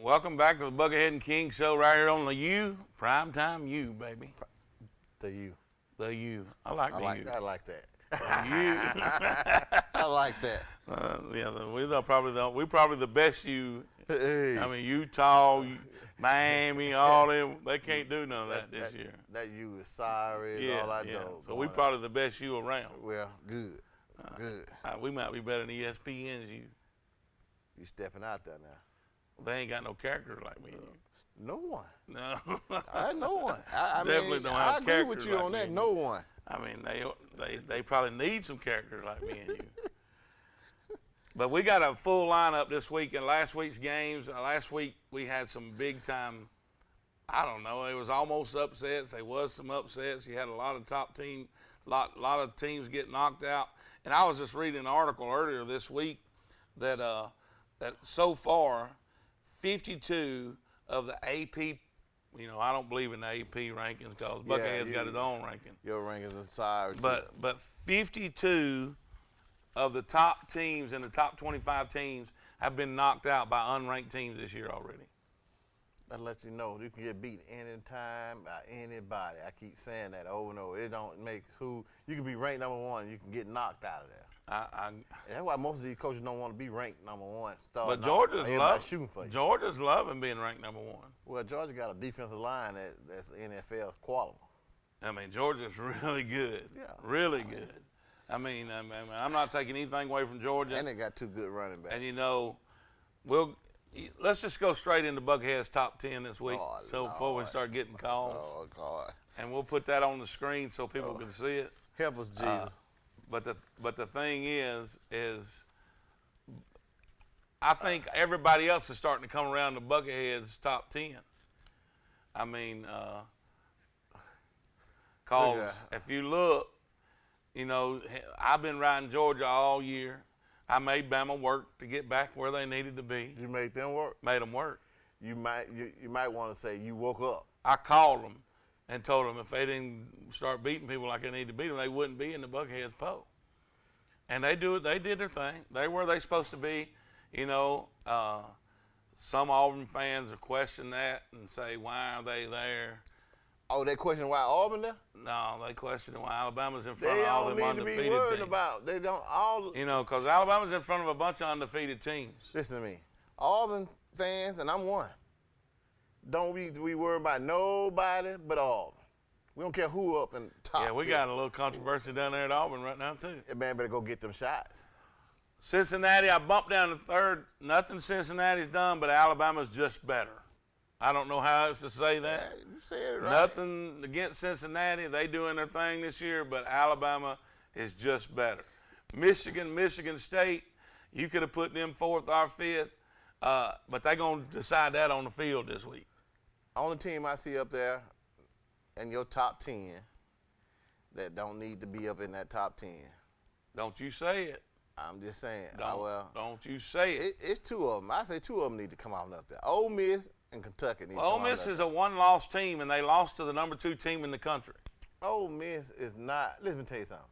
Welcome back to the Buckethead and King Show right here on the U, Primetime U, baby. The U. The U. I like the U. I like that. The I like that. we're probably the best U. Hey. I mean, Utah, Miami, all them, they can't do none of that this year. That U is sorry. All I know. So we probably the best U around. Well, good. Good. We might be better than ESPN's U. You stepping out there now. They ain't got no character like me and you. No one. No. I no one. I Definitely mean, don't have I agree character with you like on me that. and No you. one. I mean, they probably need some character like me and you. But we got a full lineup this week in last week's games. Last week we had some big time, I don't know, it was almost upsets. There was some upsets. You had a lot of top team, lot of teams get knocked out. And I was just reading an article earlier this week that that so far 52 of the AP, I don't believe in the AP rankings because Buckethead's got his own ranking. Your rankings are sorry. But 52 of the top teams in the top 25 teams have been knocked out by unranked teams this year already. That lets you know you can get beat anytime by anybody. I keep saying that over and over. It don't make who you can be ranked number one. You can get knocked out of there. That's why most of these coaches don't want to be ranked number one. But Georgia's loving being ranked number one. Well, Georgia got a defensive line that's NFL quality. I mean, Georgia's really good. Yeah. Really good. I mean, I'm not taking anything away from Georgia. And they got two good running backs. And let's just go straight into Buckethead's top 10 this week. Before we start getting calls. Oh God. And we'll put that on the screen so people can see it. Help us, Jesus. But the thing is I think everybody else is starting to come around to Buckethead's top 10. I mean, cause if you look, I've been riding Georgia all year. I made Bama work to get back where they needed to be. You made them work? Made them work. You might want to say you woke up. I called them and told them if they didn't start beating people like they need to beat them, they wouldn't be in the Buckethead's poll. And they did their thing. They were they supposed to be. Some Auburn fans will question that and say, why are they there? Oh, they question why Auburn there? No, they question why Alabama's in front of all them undefeated teams. They don't all. Because Alabama's in front of a bunch of undefeated teams. Listen to me, Auburn fans, and I'm one. Don't we worry about nobody but Auburn. We don't care who up in top. Yeah, we got a little controversy down there at Auburn right now too. That man better go get them shots. Cincinnati, I bumped down to third. Nothing Cincinnati's done, but Alabama's just better. I don't know how else to say that. Yeah, you said it right. Nothing against Cincinnati. They doing their thing this year, but Alabama is just better. Michigan State, you could have put them fourth or fifth, but they're going to decide that on the field this week. Only team I see up there in your top 10 that don't need to be up in that top 10. Don't you say it. I'm just saying. Don't you say it. It's two of them. I say two of them need to come on up there. Ole Miss and Kentucky need to come Ole Miss is a one-loss team, and they lost to the number 2 team in the country. Ole Miss is not. Let me tell you something.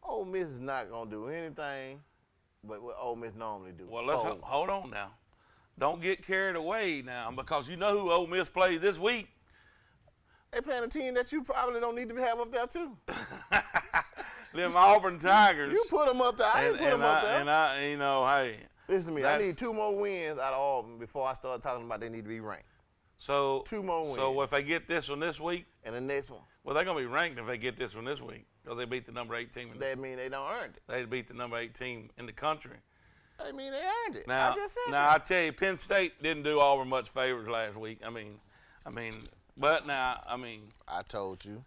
Ole Miss is not going to do anything but what Ole Miss normally do. Well, let's hold on now. Don't get carried away now, because you know who Ole Miss plays this week. They playing a team that you probably don't need to have up there too. Them Auburn Tigers. You put them up there. I didn't put them up there. Hey. Listen to me. I need 2 more wins out of Auburn before I start talking about they need to be ranked. So 2 more wins. So if they get this one this week, and the next one, well, they're gonna be ranked if they get this one this week because they beat the number 8 team. That mean they don't earn it. They beat the number 8 team in the country. I mean they earned it. Now, I just said I tell you, Penn State didn't do Auburn much favors last week. I told you.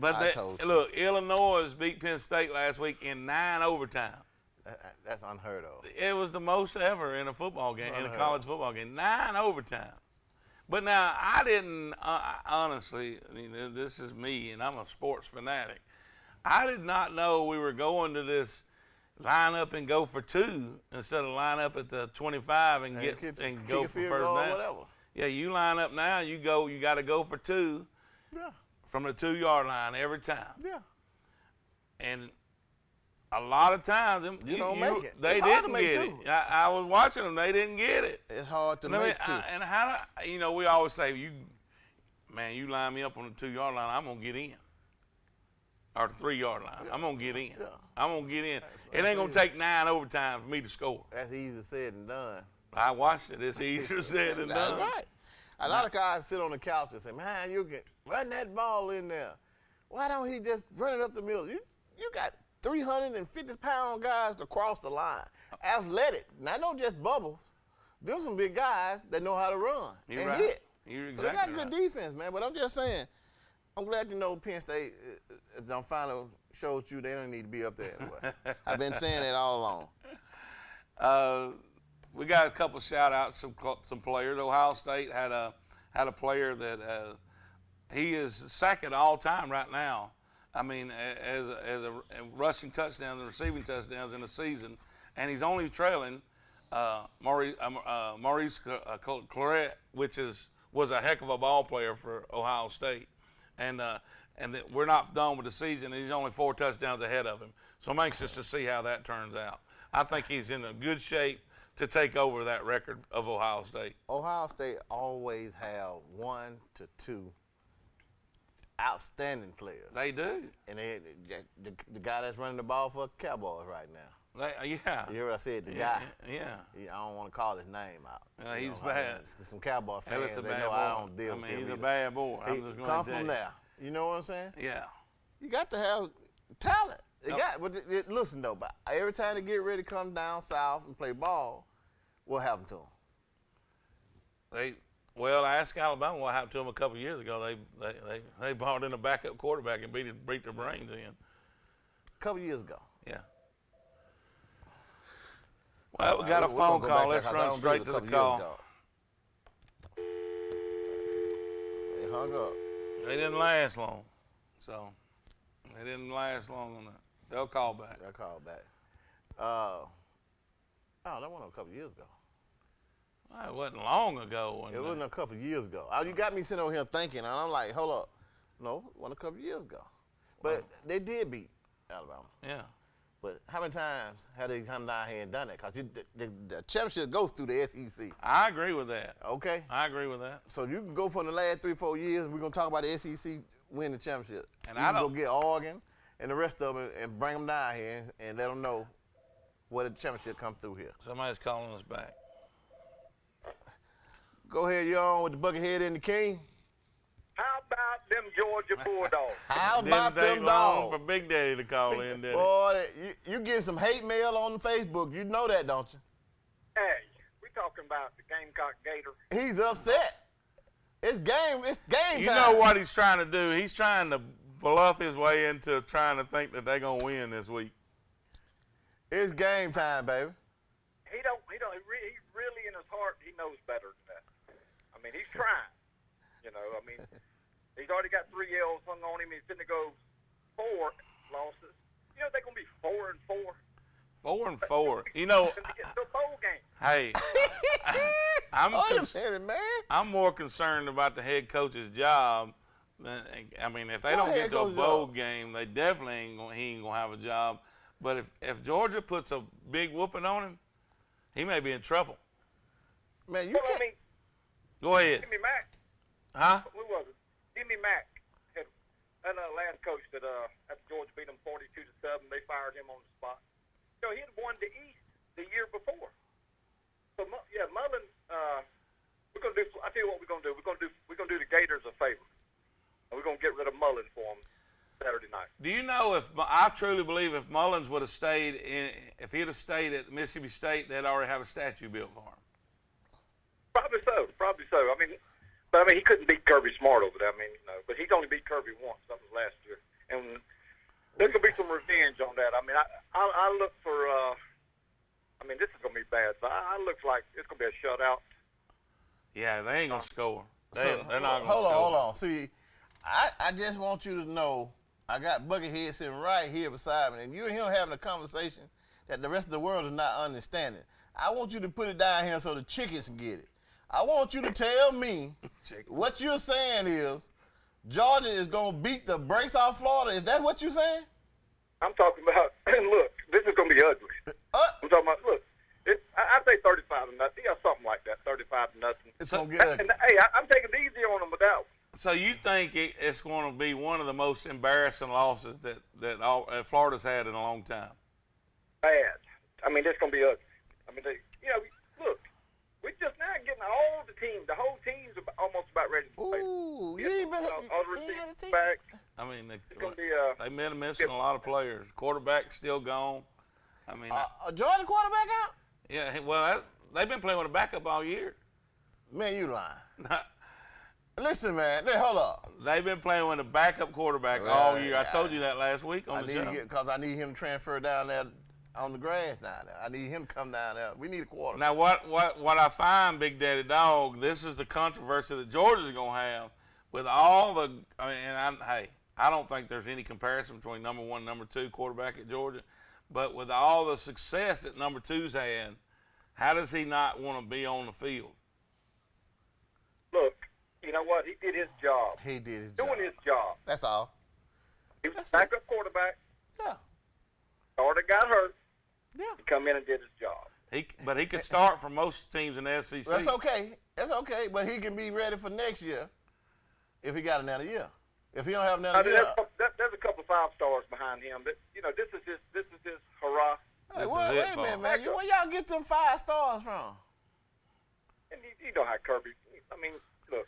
But look, Illinois beat Penn State last week in 9 overtime. That's unheard of. It was the most ever in a football game, in a college football game. 9 overtime. But now, I didn't, honestly, this is me, and I'm a sports fanatic. I did not know we were going to this line up and go for 2 instead of line up at the 25 and go for first down. Whatever. Yeah, you line up now, you got to go for 2 from the 2-yard line every time. Yeah. And A lot of times, they didn't get it. I was watching them; they didn't get it. It's hard to make too. And we always say, you line me up on the 2-yard line, I'm gonna get in, or the 3-yard line, I'm gonna get in. Yeah. I'm gonna get in. It ain't gonna take 9 overtimes for me to score. That's easier said than done. I watched it. It's easier said than done. That's right. A lot of guys sit on the couch and say, "Man, you can run that ball in there. Why don't he just run it up the middle?" You got 350-pound guys to cross the line. Athletic. Not just bubbles. There's some big guys that know how to run and hit. You're exactly so they got good defense, man. But I'm just saying, I'm glad Penn State finally showed you they don't need to be up there. I've been saying that all along. We got a couple shout-outs, some players. Ohio State had a player that he is second all time right now. I mean, as a rushing touchdowns and receiving touchdowns in a season, and he's only trailing Maurice Claret, which was a heck of a ball player for Ohio State, and we're not done with the season. And he's only 4 touchdowns ahead of him, so I'm anxious to see how that turns out. I think he's in a good shape to take over that record of Ohio State. Ohio State always have 1 to 2 outstanding players. They do. And the guy that's running the ball for Cowboys right now. Yeah. You heard what I said? The guy. Yeah. I don't want to call his name out. He's bad. Some Cowboy fans, they know I don't deal with him. He's a bad boy. I'm just come from there. You know what I'm saying? Yeah. You got to have talent. Listen, though, but every time they get ready to come down south and play ball, what happened to them? I asked Alabama what happened to them a couple of years ago. They brought in a backup quarterback and beat their brains in. A couple of years ago. Yeah. Well, we got a phone call. Let's run straight to the call. They hung up. They didn't last long. So, they didn't last long on that. They'll call back. That wasn't a couple of years ago. Well, it wasn't long ago. It wasn't a couple of years ago. You got me sitting over here thinking, and I'm like, hold up. No, it wasn't a couple of years ago. But they did beat Alabama. Yeah. But how many times have they come down here and done that? Because the championship goes through the SEC. I agree with that. Okay? I agree with that. So you can go for the last 3-4 years, and we're going to talk about the SEC winning the championship. And you can go get Oregon and the rest of them and bring them down here and let them know where the championship come through here. Somebody's calling us back. Go ahead, you're on with the Buckethead and the King. How about them Georgia Bulldogs? How about them dogs? For Big Daddy to call in, didn't Boy, you get some hate mail on Facebook. You know that, don't you? Hey, we talking about the Gamecock Gator. He's upset. It's game time. You know what he's trying to do? He's trying to bluff his way into trying to think that they're going to win this week. It's game time, baby. He really in his heart, he knows better than that. I mean, he's trying. I mean, he's already got 3 L's hung on him. He's going to go 4 losses. They're going to be 4-4. 4-4. To get to a bowl game. Hey, Wait a minute, man. I'm more concerned about the head coach's job. If they don't get to a bowl game, they definitely he ain't gonna have a job. But if Georgia puts a big whooping on him, he may be in trouble. Man, you can't. Go ahead. Jimmy Mack. Huh? Who was it? Jimmy Mack. That last coach that after Georgia beat them 42-7, they fired him on the spot. He had won the East the year before. So Mullen. We're gonna do. I tell you what we're gonna do. We're gonna do the Gators a favor. And we're gonna get rid of Mullen for them Saturday night. Do you know I truly believe if Mullins would have stayed if he'd have stayed at Mississippi State, they'd already have a statue built for him. Probably so. But he couldn't beat Kirby Smart over there. But he's only beat Kirby once. That was last year. And there could be some revenge on that. I look for. This is gonna be bad. So I look like it's gonna be a shutout. Yeah, they ain't gonna score. They're not gonna score. Hold on. See, I just want you to know I got Buckethead sitting right here beside me, and you and him having a conversation that the rest of the world is not understanding. I want you to put it down here so the chickens can get it. I want you to tell me what you're saying is Georgia is going to beat the brakes off Florida. Is that what you're saying? I'm talking about, and look, this is going to be ugly. I'm talking about, look, I say 35 to nothing. Yeah, something like that, 35 to nothing. It's going to get ugly. And, hey, I'm taking it easy on them with that one. So you think it's going to be one of the most embarrassing losses that Florida's had in a long time? Bad. I mean, it's going to be ugly. I mean, look, we're just now getting all the teams. The whole team's almost about ready to play. Ooh, you ain't been all the receivers back. I mean, they may have missing a lot of players. Quarterback's still gone. I mean, Jordan quarterback out? yeah. Well, they've been playing with a backup all year. Man, you lying. Listen, man. Hold up. They've been playing with a backup quarterback all year. I told you that last week on the show. Because I need him to transfer down there on the grass down there. I need him to come down there. We need a quarterback. Now, what I find, Big Daddy Dog, this is the controversy that Georgia's going to have with all the. I don't think there's any comparison between number one and number two quarterback at Georgia, but with all the success that number two's had, how does he not want to be on the field? Look, you know what? He did his job. He did his Doing his job. That's all. He was a backup quarterback. Yeah. Starter got hurt. Yeah. He come in and did his job. But he could start for most teams in the SEC. That's okay. That's okay. But he can be ready for next year if he got another year. If he don't have another year. There's a couple of 5 stars behind him. But, this is his hurrah. Hey, wait a minute, man. Where y'all get them 5 stars from? And you know how Kirby. I mean, look.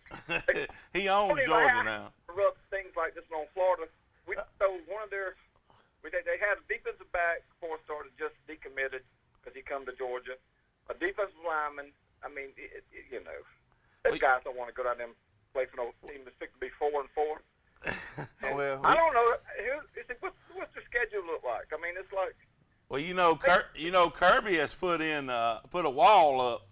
He owns Georgia now. Rub things like this on Florida. We stole one of their. They had a defensive back, 4-star, that just decommitted because he come to Georgia. A defensive lineman. I mean, those guys don't want to go down there and play for no team that's fixed to be 4-4. Well, I don't know. What's the schedule look like? I mean, it's like. Well, Kirby has put a wall up.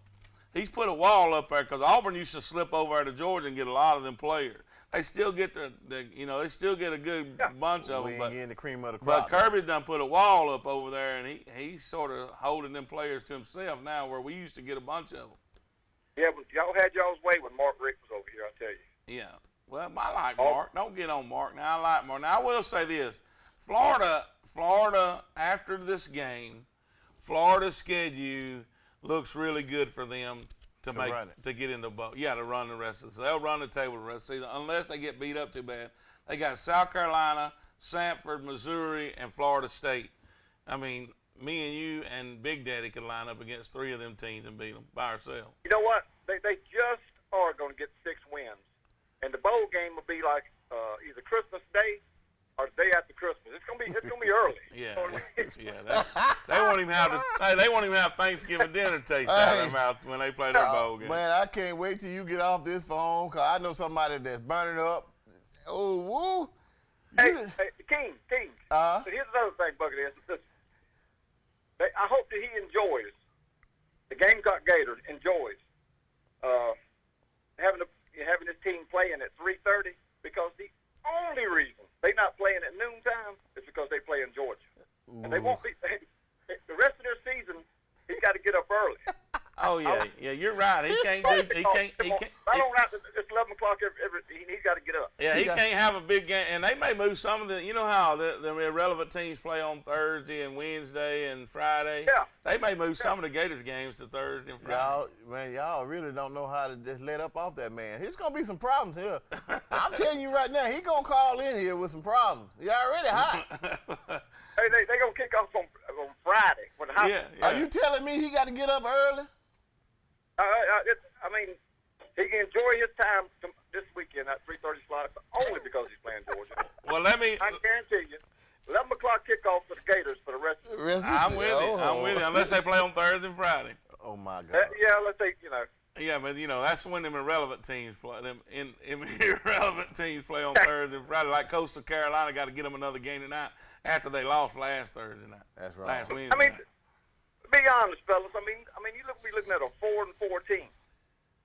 He's put a wall up there because Auburn used to slip over there to Georgia and get a lot of them players. They still get they still get a good bunch of them. But getting the cream of the crop. But Kirby's done put a wall up over there, and he's sort of holding them players to himself now, where we used to get a bunch of them. Yeah, but y'all had y'all's way when Mark Rick was over here, I tell you. Yeah. Well, I like Mark. Don't get on Mark. Now, I like Mark. Now, I will say this. Florida, after this game, Florida's schedule looks really good for them to get in the boat. Yeah, to run the rest of the season. They'll run the table the rest of the season unless they get beat up too bad. They got South Carolina, Samford, Missouri, and Florida State. I mean, me and you and Big Daddy could line up against 3 of them teams and beat them by ourselves. You know what? They just are going to get 6 wins. And the bowl game will be like either Christmas Day or the day after Christmas. It's gonna be early. Yeah, they won't even have Thanksgiving dinner taste out of their mouth when they play their bowl game. Man, I can't wait till you get off this phone, cause I know somebody that's burning up. Oh, woo! Hey, King. So here's another thing, Bucket is. I hope that he enjoys the Gamecock Gators enjoys having his team playing at 3:30 because the only reason they're not playing at noontime is because they play in Georgia. And they won't be the rest of their season. He's got to get up early. Oh yeah, you're right. He can't. I don't have to. It's 11 o'clock every. He's got to get up. Yeah, he can't have a big game, and they may move some of the. You know how the irrelevant teams play on Thursday and Wednesday and Friday. Yeah. They may move some of the Gators games to Thursday and Friday. Y'all really don't know how to just let up off that man. There's gonna be some problems here. I'm telling you right now, he gonna call in here with some problems. He already hot. Hey, they gonna kick off on Friday. Yeah. Are you telling me he got to get up early? I mean, he can enjoy his time this weekend at 3:30 slot only because he's playing Georgia. Well, I guarantee you, 11 o'clock kickoff for the Gators for the rest of the season. I'm with you. Unless they play on Thursday and Friday. Oh my God. Let's say Yeah, but that's when them irrelevant teams play. Irrelevant teams play on Thursday and Friday. Like Coastal Carolina got to get them another game tonight after they lost last Thursday night. That's right. Last Wednesday I mean, night. be honest, fellas. I mean, you be looking at a 4-4 team.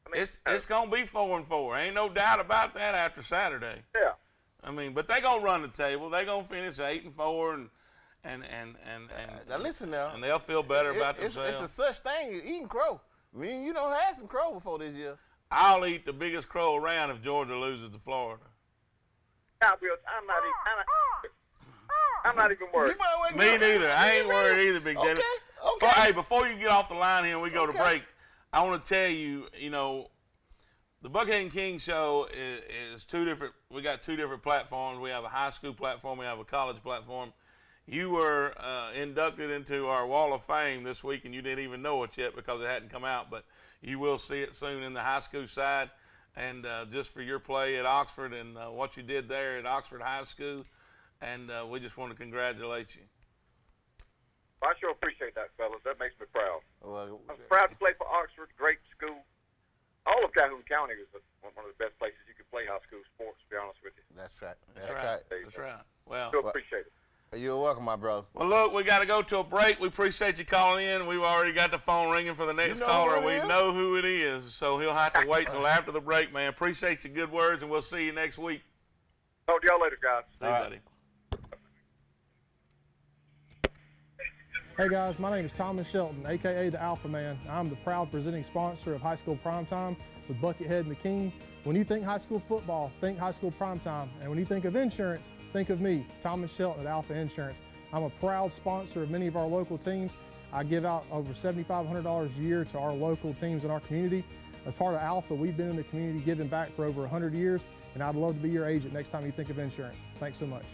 I mean, it's gonna be 4-4. Ain't no doubt about that after Saturday. Yeah. I mean, but they gonna run the table. They gonna finish 8-4 and now listen now. And they'll feel better about themselves. It's a such thing as eating crow. I mean, you don't have some crow before this year. I'll eat the biggest crow around if Georgia loses to Florida. I'm not eating. I'm not even worried. Me neither. I ain't worried either, Big Daddy. Okay. Hey, before you get off the line here and we go to break, I want to tell you, the Buckhead and King show is two different. We got two different platforms. We have a high school platform. We have a college platform. You were inducted into our Wall of Fame this week, and you didn't even know it yet because it hadn't come out. But you will see it soon in the high school side. And just for your play at Oxford and what you did there at Oxford High School, and we just want to congratulate you. I sure appreciate that, fellas. That makes me proud. Well, I'm proud to play for Oxford. Great school. All of Calhoun County is one of the best places you can play high school sports, to be honest with you. That's right. That's right. Well, I appreciate it. You're welcome, my brother. Well, look, we got to go to a break. We appreciate you calling in. We've already got the phone ringing for the next caller. We know who it is, so he'll have to wait till after the break, man. Appreciate your good words, and we'll see you next week. Talk to y'all later, guys. See you, buddy. Hey guys, my name is Thomas Shelton, aka the Alpha Man. I'm the proud presenting sponsor of High School Primetime with Buckethead and the King. When you think high school football, think High School Primetime. And when you think of insurance, think of me, Thomas Shelton at Alpha Insurance. I'm a proud sponsor of many of our local teams. I give out over $7,500 a year to our local teams in our community. As part of Alpha, we've been in the community giving back for over 100 years, and I'd love to be your agent next time you think of insurance. Thanks so much.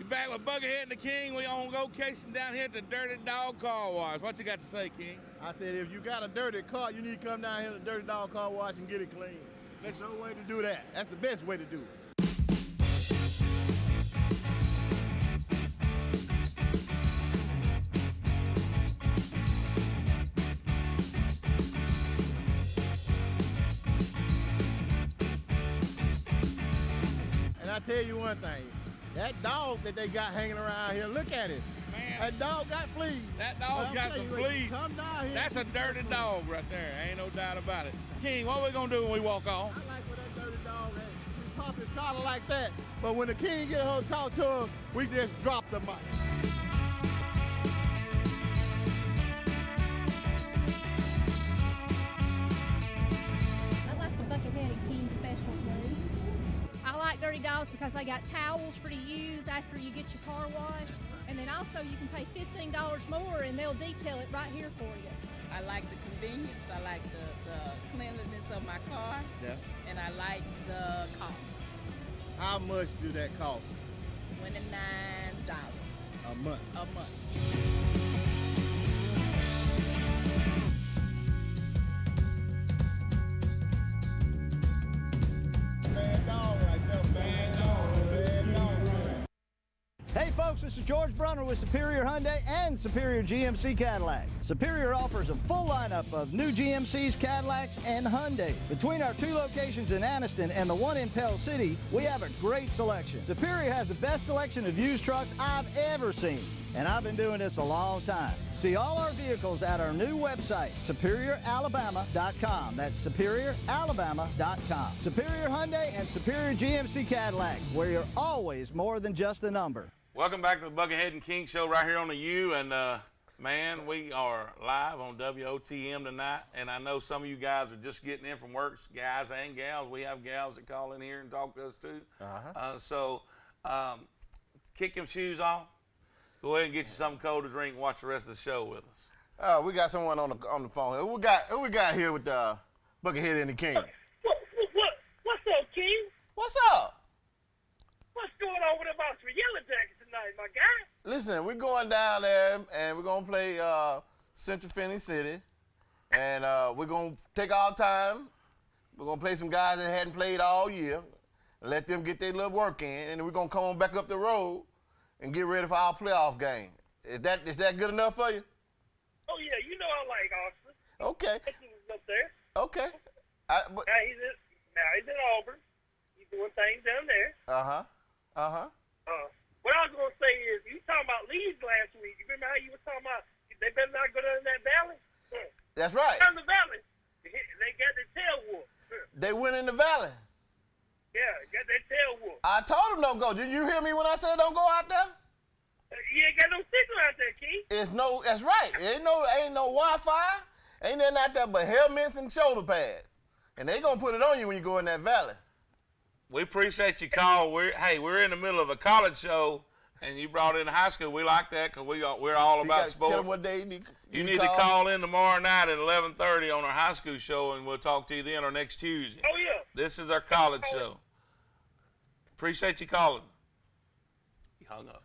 Back with Buckethead and the King. We on location down here at the Dirty Dog Car Wash. What you got to say, King? I said, if you got a dirty car, you need to come down here to the Dirty Dog Car Wash and get it clean. There's no way to do that. That's the best way to do it. And I tell you one thing. That dog that they got hanging around here, look at it. Man, that dog got fleas. That dog got some fleas. Come down here. That's a dirty dog right there. Ain't no doubt about it. King, what we gonna do when we walk on? I like where that dirty dog at. We pop his collar like that, but when the King get her to talk to him, we just drop the mic. I like the Buckethead and King special, please. I like Dirty Dogs because they got towels for to use after you get your car washed. And then also you can pay $15 more and they'll detail it right here for you. I like the convenience, I like the cleanliness of my car, and I like the cost. How much do that cost? $29 a month. A month. Hey folks, this is George Brunner with Superior Hyundai and Superior GMC Cadillac. Superior offers a full lineup of new GMCs, Cadillacs, and Hyundai. Between our two locations in Anniston and the one in Pell City, we have a great selection. Superior has the best selection of used trucks I've ever seen, and I've been doing this a long time. See all our vehicles at our new website, SuperiorAlabama.com. That's SuperiorAlabama.com. Superior Hyundai and Superior GMC Cadillac, where you're always more than just a number. Welcome back to the Buckethead and King show right here on the U. And, man, we are live on WOTM tonight. And I know some of you guys are just getting in from work, guys and gals. We have gals that call in here and talk to us, too. So kick them shoes off. Go ahead and get you something cold to drink and watch the rest of the show with us. We got someone on the phone here. Who we got here with Buckethead and the King? What's up, King? What's up? What's going on with them Oxford Yellow Jackets tonight, my guy? Listen, we're going down there and we're gonna play Central Finney City, and we're gonna take our time. We're gonna play some guys that hadn't played all year, and let them get their little work in, and then we're gonna come on back up the road and get ready for our playoff game. Is that good enough for you? Oh yeah, you know I like Oxford. Okay. Up there. Okay. Now he's in Auburn. He's doing things down there. What I was gonna say is, you talking about leads last week. You remember how you were talking about they better not go down in that valley? That's right. Down the valley. They got their tail whooped. They went in the valley. Yeah, got their tail whooped. I told them don't go. Did you hear me when I said don't go out there? You ain't got no signal out there, Keith. That's right. Ain't no Wi-Fi. Ain't nothing out there but helmets and shoulder pads. And they gonna put it on you when you go in that valley. We appreciate you call. We're in the middle of a college show, and you brought in high school. We like that because we're all about sports. Tell them what day you need to call in tomorrow night at 11:30 on our high school show, and we'll talk to you then or next Tuesday. Oh, yeah. This is our college show. Appreciate you calling. He hung up.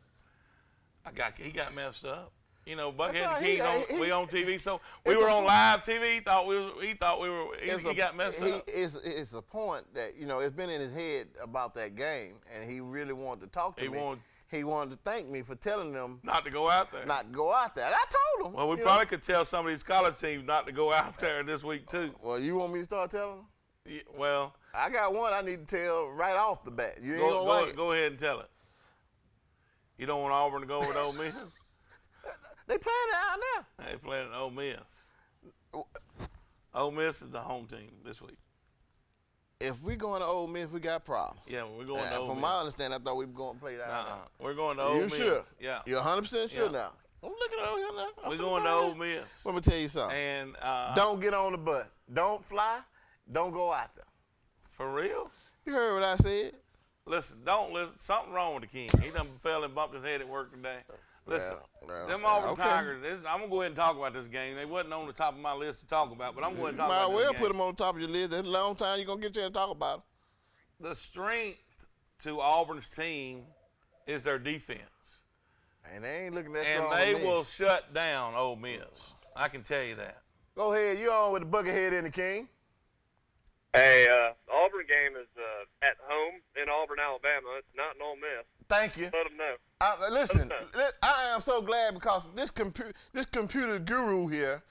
He got messed up. You know, Buckhead and King, we on TV, so we were on live TV. He thought we were. He got messed up. It's a point that it's been in his head about that game, and he really wanted to talk to me. He wanted to thank me for telling them not to go out there. Not to go out there. And I told him. Well, we probably could tell some of these college teams not to go out there this week too. Well, you want me to start telling them? Yeah, well, I got one I need to tell right off the bat. You ain't gonna like it. Go ahead and tell it. You don't want Auburn to go over to Ole Miss? They playing it out now. They playing at Ole Miss. Ole Miss is the home team this week. If we going to Ole Miss, we got problems. Yeah, we're going to Ole Miss. From my understanding, I thought we were going to play that out. We're going to Ole Miss. You sure? Yeah. You're 100% sure now? I'm looking over here now. We're going to Ole Miss. Let me tell you something. And don't get on the bus. Don't fly. Don't go out there. For real? You heard what I said? Listen, don't listen. Something wrong with the King. He done fell and bumped his head at work today. Listen, them Auburn Tigers, I'm going to go ahead and talk about this game. They wasn't on the top of my list to talk about, but I'm going to talk about this game. Might well put them on the top of your list. That's a long time you're going to get a chance to talk about them. The strength to Auburn's team is their defense. And they ain't looking that strong. And they will shut down Ole Miss. I can tell you that. Go ahead. You're on with the Buckethead and the King. Hey, Auburn game is at home in Auburn, Alabama. It's not in Ole Miss. Thank you. Let them know. Listen, I am so glad because this computer guru here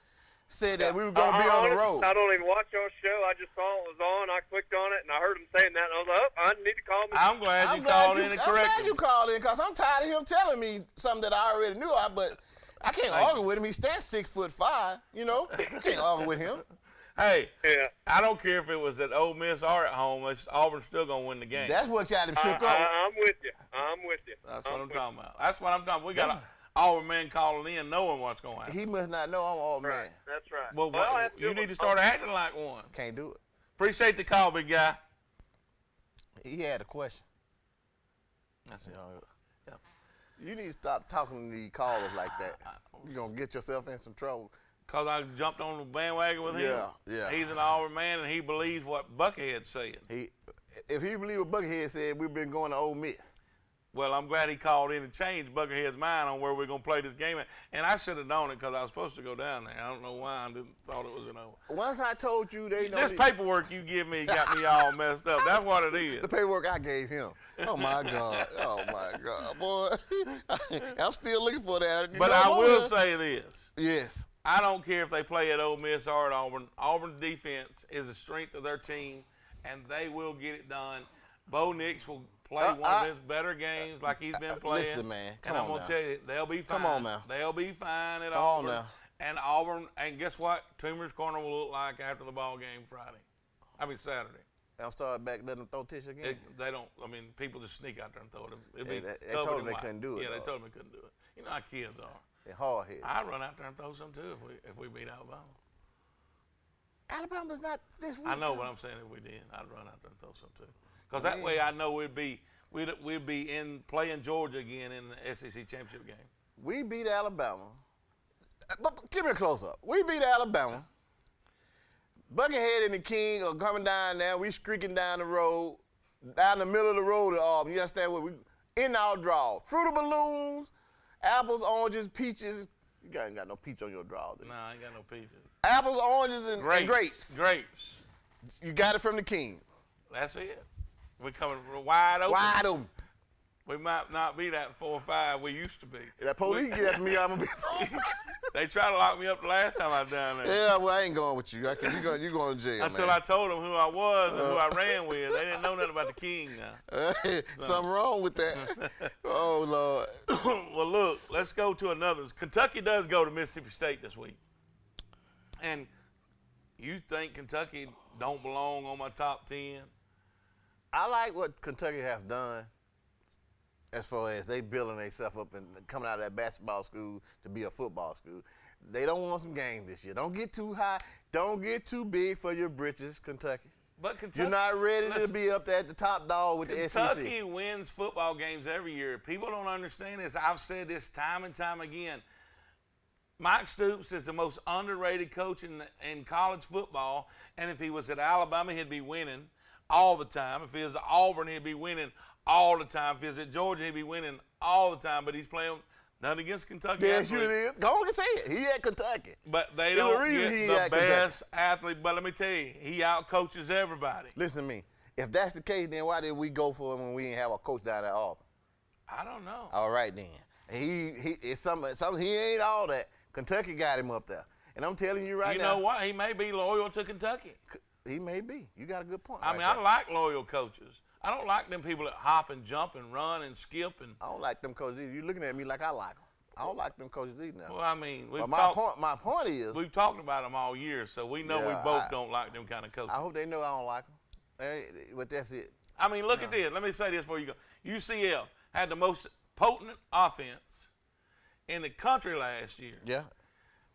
said that we were going to be on the road. I don't even watch your show. I just saw it was on. I clicked on it, and I heard him saying that, and I was like, oh, I need to call me. I'm glad you called in and corrected me. I'm glad you called in because I'm tired of him telling me something that I already knew. But I can't argue with him. He stands 6'5". You know, I can't argue with him. Hey, I don't care if it was at Ole Miss or at home. Auburn's still going to win the game. That's what y'all shook up. I'm with you. That's what I'm talking about. That's what I'm talking about. We got an Auburn man calling in knowing what's going to happen. He must not know I'm an Auburn man. That's right. Well, you need to start acting like one. Can't do it. Appreciate the call, big guy. He had a question. That's it. Yeah. You need to stop talking to these callers like that. You're going to get yourself in some trouble. Because I jumped on the bandwagon with him. Yeah. He's an Auburn man, and he believes what Buckethead's saying. If he believed what Buckethead said, we've been going to Ole Miss. Well, I'm glad he called in and changed Buckethead's mind on where we're going to play this game at. And I should have known it because I was supposed to go down there. I don't know why I thought it was an over. Once I told you they know this paperwork you give me got me all messed up. That's what it is. The paperwork I gave him. Oh, my God. Oh, my God, boy. I'm still looking for that. But I will say this. Yes. I don't care if they play at Ole Miss or at Auburn. Auburn's defense is the strength of their team, and they will get it done. Bo Nix will play one of his better games like he's been playing. Listen, man. And I'm going to tell you, they'll be fine. Come on now. They'll be fine at Auburn. Auburn. And Auburn, and guess what? Toomer's Corner will look like after the ball game Saturday. They'll start back letting them throw tissue again? They don't. I mean, people just sneak out there and throw it. They told them they couldn't do it. Yeah, they told them they couldn't do it. You know how kids are. They're hard-headed. I'd run out there and throw some too if we beat Alabama. Alabama's not this week. I know what I'm saying. If we did, I'd run out there and throw some too. Because that way I know we'd be in playing Georgia again in the SEC championship game. We beat Alabama. But give me a close-up. We beat Alabama. Buckethead and the King are coming down there. We streaking down the road, down the middle of the road at Auburn. You understand what we in our draw? Fruit balloons, apples, oranges, peaches. You ain't got no peach on your draw, do you? Nah, I ain't got no peaches. Apples, oranges, and grapes. Grapes. You got it from the King. That's it. We're coming wide open. Wide open. We might not be that 4 or 5 we used to be. If that police get after me, I'm going to be 4 or 5. They tried to lock me up the last time I was down there. Yeah, well, I ain't going with you. You're going to jail, Until I told them who I was and who I ran with. They didn't know nothing about the King now. Something wrong with that. Oh, Lord. Well, look, let's go to another. Kentucky does go to Mississippi State this week. And you think Kentucky don't belong on my top 10? I like what Kentucky have done as far as they building themselves up and coming out of that basketball school to be a football school. They don't want some games this year. Don't get too high. Don't get too big for your britches, Kentucky. But Kentucky, you're not ready to be up there at the top dog with the SEC. Kentucky wins football games every year. People don't understand this. I've said this time and time again. Mike Stoops is the most underrated coach in college football, and if he was at Alabama, he'd be winning all the time. If he was at Auburn, he'd be winning all the time. If he was at Georgia, he'd be winning all the time. But he's playing nothing against Kentucky. Yeah, sure it is. Go on and say it. He at Kentucky. But they don't get the best athlete. But let me tell you, he outcoaches everybody. Listen to me. If that's the case, then why didn't we go for him when we didn't have a coach down at Auburn? I don't know. All right then. It's something. He ain't all that. Kentucky got him up there, and I'm telling you right now. You know what? He may be loyal to Kentucky. He may be. You got a good point. I mean, I like loyal coaches. I don't like them people that hop and jump and run and skip and. I don't like them coaches either. You're looking at me like I like them. I don't like them coaches either now. Well, I mean, my point is we've talked about them all year, so we know we both don't like them kind of coaches. I hope they know I don't like them. But that's it. I mean, look at this. Let me say this before you go. UCF had the most potent offense in the country last year. Yeah.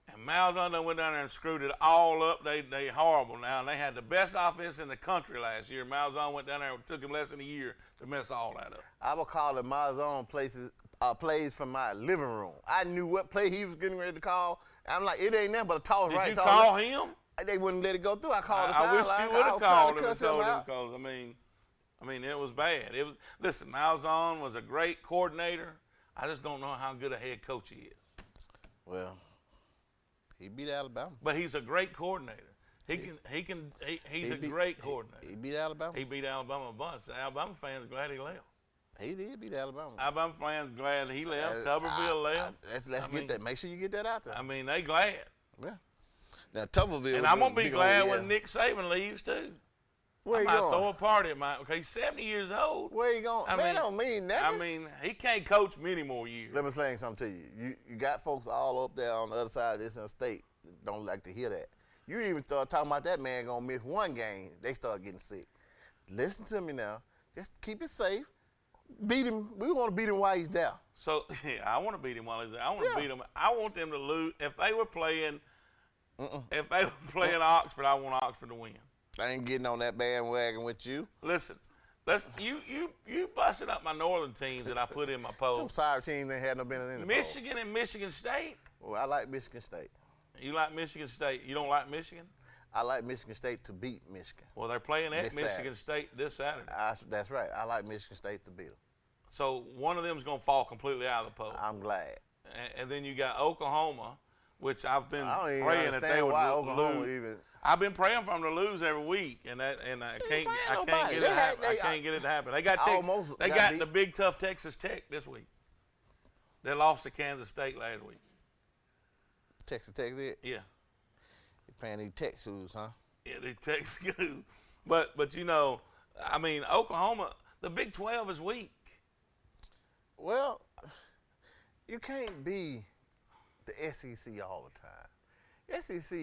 And Malzahn done went down there and screwed it all up. They horrible now. And they had the best offense in the country last year. Malzahn went down there and took him less than a year to mess all that up. I would call it Malzahn plays from my living room. I knew what play he was getting ready to call. I'm like, it ain't nothing but a toss right. Did you call him? They wouldn't let it go through. I called the I wish you would have called him and told him because, I mean, it was bad. Listen, Malzahn was a great coordinator. I just don't know how good a head coach he is. Well, he beat Alabama. But he's a great coordinator. He's a great coordinator. He beat Alabama. He beat Alabama a bunch. The Alabama fans are glad he left. He did beat Alabama. Alabama fans glad he left. Tuberville left. Let's get that. Make sure you get that out there. I mean, they glad. Yeah. Now Tuberville. And I'm gonna be glad when Nick Saban leaves too. Where you going? going? Throw a party at mine. Okay, he's 70 years old. Where you going? That don't mean nothing. I mean, he can't coach many more years. Let me say something to you. You got folks all up there on the other side of this state that don't like to hear that. You even start talking about that man gonna miss one game, they start getting sick. Listen to me now. Just keep it safe. Beat him. We want to beat him while he's there. So yeah, I want to beat him while he's there. I want to beat him. I want them to lose. If they were playing, Oxford, I want Oxford to win. I ain't getting on that bandwagon with you. Listen, you busted up my northern teams that I put in my poll. Some sorry teams ain't had no business in the Michigan poll. and Michigan State. Well, I like Michigan State. You like Michigan State. You don't like Michigan? I like Michigan State to beat Michigan. Well, they're playing at Michigan State this Saturday. That's right. I like Michigan State to beat them. So one of them is going to fall completely out of the poll. I'm glad. And then you got Oklahoma, which I've been praying that they would lose. Even. I've been praying for them to lose every week, and I can't get it to happen. I can't get it to happen. They got the big tough Texas Tech this week. They lost to Kansas State last week. Texas Tech did? Yeah. They're playing these Tech schools, huh? Yeah, they Tech schools. But you know, I mean, Oklahoma, the Big 12 is weak. Well, you can't be the SEC all the time. SEC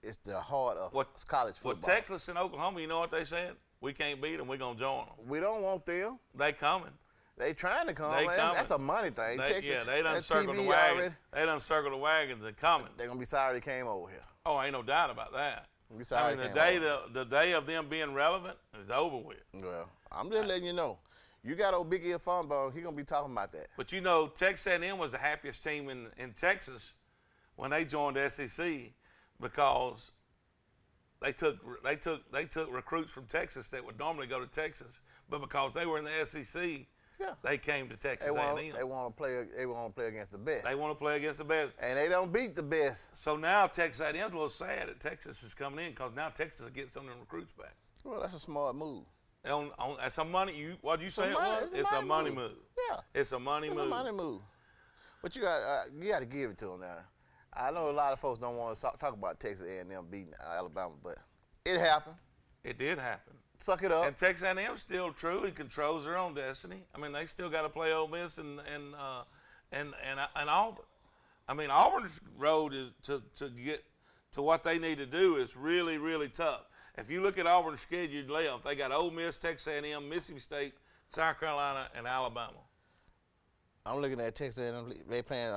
is the heart of college football. Well, Texas and Oklahoma, you know what they said? We can't beat them. We're going to join them. We don't want them. They coming. They trying to come. That's a money thing. They done circled the wagon. They done circled the wagons. They're coming. They're going to be sorry they came over here. Oh, ain't no doubt about that. I mean, the day of them being relevant is over with. Well, I'm just letting you know. You got old Big Ear Funbone, he going to be talking about that. But you know, Texas A&M was the happiest team in Texas when they joined the SEC because they took recruits from Texas that would normally go to Texas, but because they were in the SEC, they came to Texas A&M. They want to play against the best. They want to play against the best, and they don't beat the best. So now Texas A&M's a little sad that Texas is coming in because now Texas will get some of them recruits back. Well, that's a smart move. That's a money. What did you say it was? It's a money move. Yeah, it's a money move. It's a money move. But you got to give it to them now. I know a lot of folks don't want to talk about Texas A&M beating Alabama, but it happened. It did happen. Suck it up. And Texas A&M's still truly controls their own destiny. I mean, they still got to play Ole Miss and Auburn. I mean, Auburn's road is to get to what they need to do is really, really tough. If you look at Auburn's scheduled left, they got Ole Miss, Texas A&M, Mississippi State, South Carolina, and Alabama. I'm looking at Texas A&M. They playing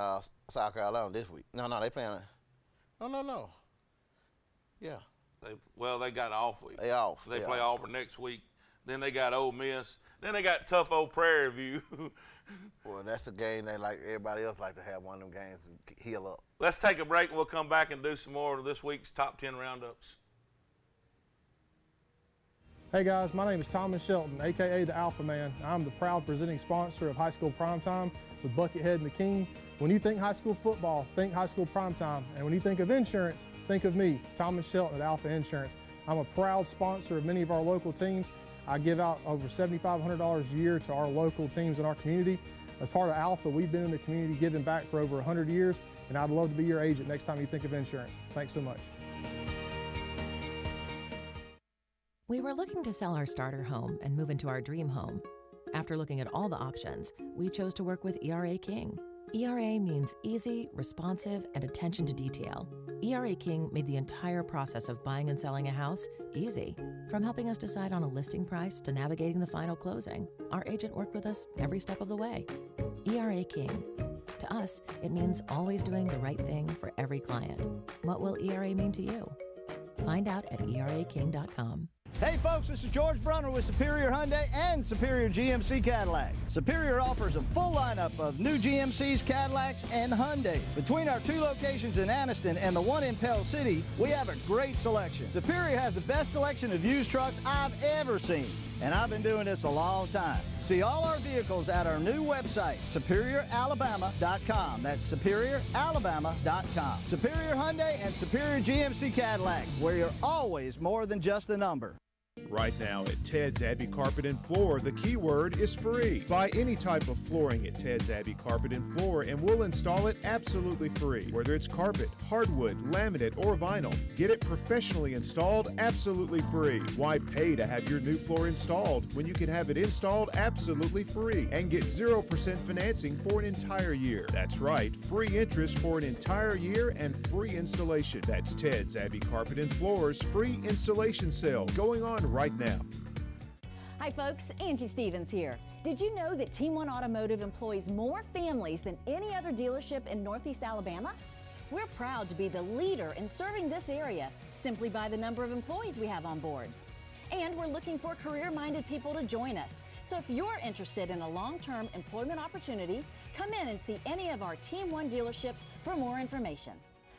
South Carolina this week. No, they playing. No. Yeah, They got an off week. They off. They play Auburn next week. Then they got Ole Miss. Then they got tough old Prairie View. Well, that's the game they like. Everybody else like to have one of them games to heal up. Let's take a break and we'll come back and do some more of this week's top 10 roundups. Hey guys, my name is Thomas Shelton, aka the Alpha Man. I'm the proud presenting sponsor of High School Primetime with Buckethead and the King. When you think high school football, think High School Primetime. And when you think of insurance, think of me, Thomas Shelton at Alpha Insurance. I'm a proud sponsor of many of our local teams. I give out over $7,500 a year to our local teams in our community. As part of Alpha, we've been in the community giving back for over 100 years, and I'd love to be your agent next time you think of insurance. Thanks so much. We were looking to sell our starter home and move into our dream home. After looking at all the options, we chose to work with ERA King. ERA means easy, responsive, and attention to detail. ERA King made the entire process of buying and selling a house easy. From helping us decide on a listing price to navigating the final closing, our agent worked with us every step of the way. ERA King. To us, it means always doing the right thing for every client. What will ERA mean to you? Find out at eraking.com. Hey folks, this is George Brunner with Superior Hyundai and Superior GMC Cadillac. Superior offers a full lineup of new GMCs, Cadillacs, and Hyundai. Between our 2 locations in Anniston and the one in Pell City, we have a great selection. Superior has the best selection of used trucks I've ever seen, and I've been doing this a long time. See all our vehicles at our new website, SuperiorAlabama.com. That's SuperiorAlabama.com. Superior Hyundai and Superior GMC Cadillac, where you're always more than just a number. Right now at Ted's Abbey Carpet and Floor, the key word is free. Buy any type of flooring at Ted's Abbey Carpet and Floor and we'll install it absolutely free. Whether it's carpet, hardwood, laminate, or vinyl, get it professionally installed absolutely free. Why pay to have your new floor installed when you can have it installed absolutely free and get 0% financing for an entire year? That's right, free interest for an entire year and free installation. That's Ted's Abbey Carpet and Floor's free installation sale going on right now. Hi folks, Angie Stevens here. Did you know that Team One Automotive employs more families than any other dealership in Northeast Alabama? We're proud to be the leader in serving this area simply by the number of employees we have on board. And we're looking for career-minded people to join us. So if you're interested in a long-term employment opportunity, come in and see any of our Team One dealerships for more information.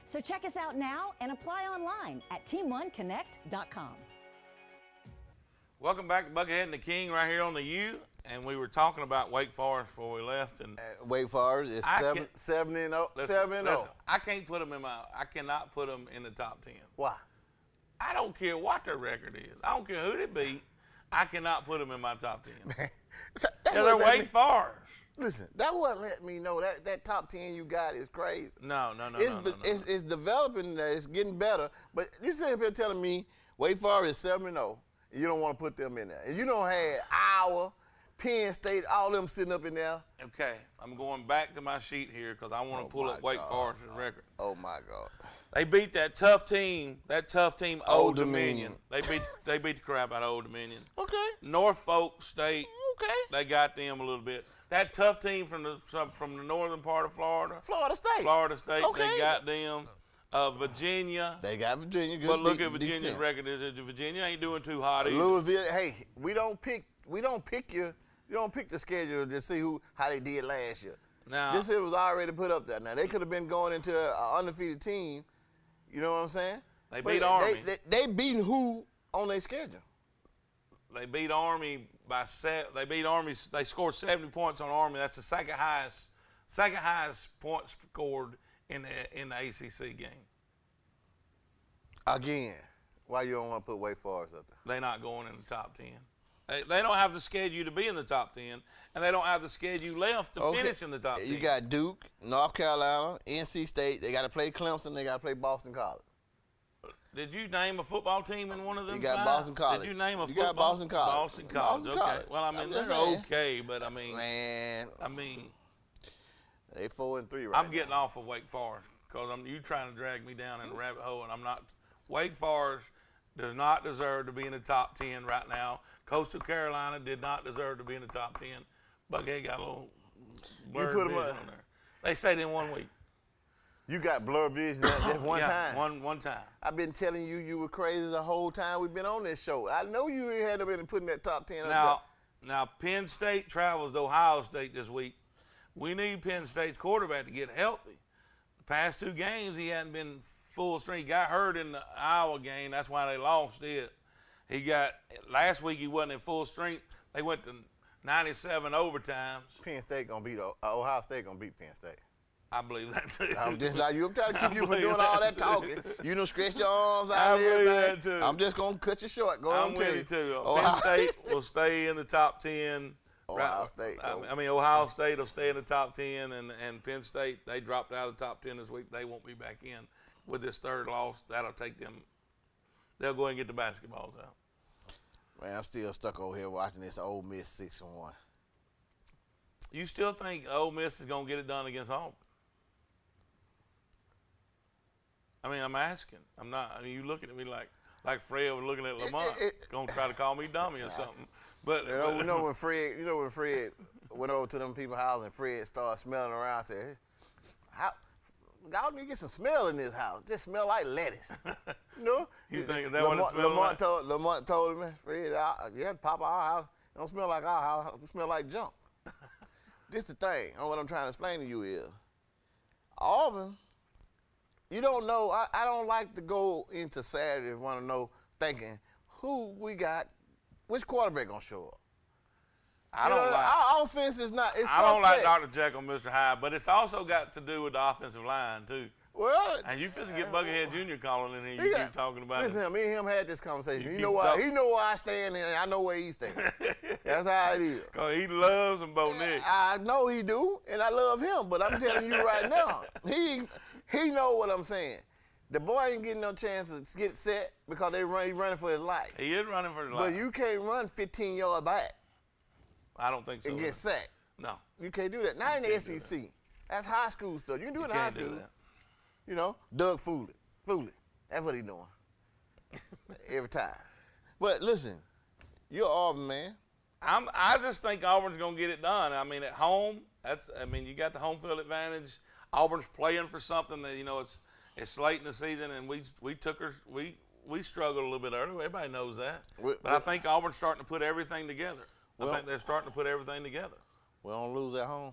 So check us out now and apply online at teamoneconnect.com. Welcome back to Buckethead and the King right here on the U. And we were talking about Wake Forest before we left. And Wake Forest is 7-0. Listen, I can't put them I cannot put them in the top 10. Why? I don't care what their record is. I don't care who they beat. I cannot put them in my top 10. Man, they're Wake Forest. Listen, that what let me know that top 10 you got is crazy. No. It's developing. It's getting better. But you're sitting here telling me Wake Forest is 7-0. You don't want to put them in there. And you don't have Iowa, Penn State, all them sitting up in there. Okay, I'm going back to my sheet here because I want to pull up Wake Forest's record. Oh my God! They beat that tough team, Old Dominion. They beat the crap out of Old Dominion. Okay. Norfolk State. Okay. They got them a little bit. That tough team from the northern part of Florida. Florida State. Okay. They got them. Virginia. They got Virginia. Good, but look at Virginia's record. Virginia ain't doing too hot either. Louisville. Hey, we don't pick the schedule to see how they did last year. Now this year was already put up there. Now they could have been going into an undefeated team. You know what I'm saying? They beat Army. They beating who on their schedule? They beat Army by 7. They beat Army. They scored 70 points on Army. That's the second highest points scored in the ACC game. Again, why you don't want to put Wake Forest up there? They're not going in the top 10. They don't have the schedule to be in the top 10, and they don't have the schedule left to finish in the top 10. You got Duke, North Carolina, NC State. They got to play Clemson. They got to play Boston College. Did you name a football team in one of them? You got Boston College. Did you name a football? You got Boston College. Boston College. Okay. Well, I mean, they're okay, but I mean, they 4-3 right now. I'm getting off of Wake Forest because you trying to drag me down in a rabbit hole, and I'm not. Wake Forest does not deserve to be in the top 10 right now. Coastal Carolina did not deserve to be in the top 10. Buckhead got a little blurred vision on there. They stayed in 1 week. You got blurred vision just one time. One time. I've been telling you you were crazy the whole time we've been on this show. I know you ain't had to been putting that top 10 up there. Now, Penn State travels to Ohio State this week. We need Penn State's quarterback to get healthy. The past 2 games, he hadn't been full strength. He got hurt in the Iowa game. That's why they lost it. Last week he wasn't in full strength. They went to 97 overtimes. Penn State going to beat, Ohio State going to beat Penn State. I believe that too. I'm just like you. I'm trying to keep you from doing all that talking. You done stretch your arms out and everything. I believe that too. I'm just gonna cut you short. Go on, I'm with you too. Penn State will stay in the top 10. Ohio State. Ohio State will stay in the top 10, and Penn State, they dropped out of the top 10 this week. They won't be back in with this third loss. That'll take them. They'll go ahead and get the basketballs out. Man, I'm still stuck over here watching this Ole Miss 6-1. You still think Ole Miss is gonna get it done against Auburn? I mean, I'm asking. I'm not. I mean, you looking at me like Fred was looking at Lamont, gonna try to call me dummy or something. But you know when Fred went over to them people's house and Fred started smelling around, said, "Y'all need to get some smell in this house. Just smell like lettuce." You know? You think that what it smells like? Lamont told him, Fred, yeah, Papa, our house it don't smell like our house. It smell like junk. This the thing. And what I'm trying to explain to you is, Auburn. You don't know. I don't like to go into Saturday and want to know thinking who we got, which quarterback gonna show up. Our offense is not. It's I don't suspect. like Dr. Jekyll, Mr. Hyde, but it's also got to do with the offensive line too. Well, and you finna get Buckethead Jr. calling in here. You keep talking about it. Listen, me and him had this conversation. You know why? He know where I stand, and I know where he stands. That's how it is. Cause he loves them Bo Nix. I know he do, and I love him. But I'm telling you right now, he know what I'm saying. The boy ain't getting no chance to get set because he's running for his life. He is running for his life. But you can't run 15 yards back. I don't think so. And get sacked. No. You can't do that. Not in the SEC. That's high school stuff. You can do it in high school. You know, Doug Fooley. That's what he doing. Every time. But listen, you're Auburn, man. I just think Auburn's gonna get it done. I mean, at home, you got the home field advantage. Auburn's playing for something that, it's late in the season, and we struggled a little bit earlier. Everybody knows that. But I think Auburn's starting to put everything together. I think they're starting to put everything together. We don't lose at home.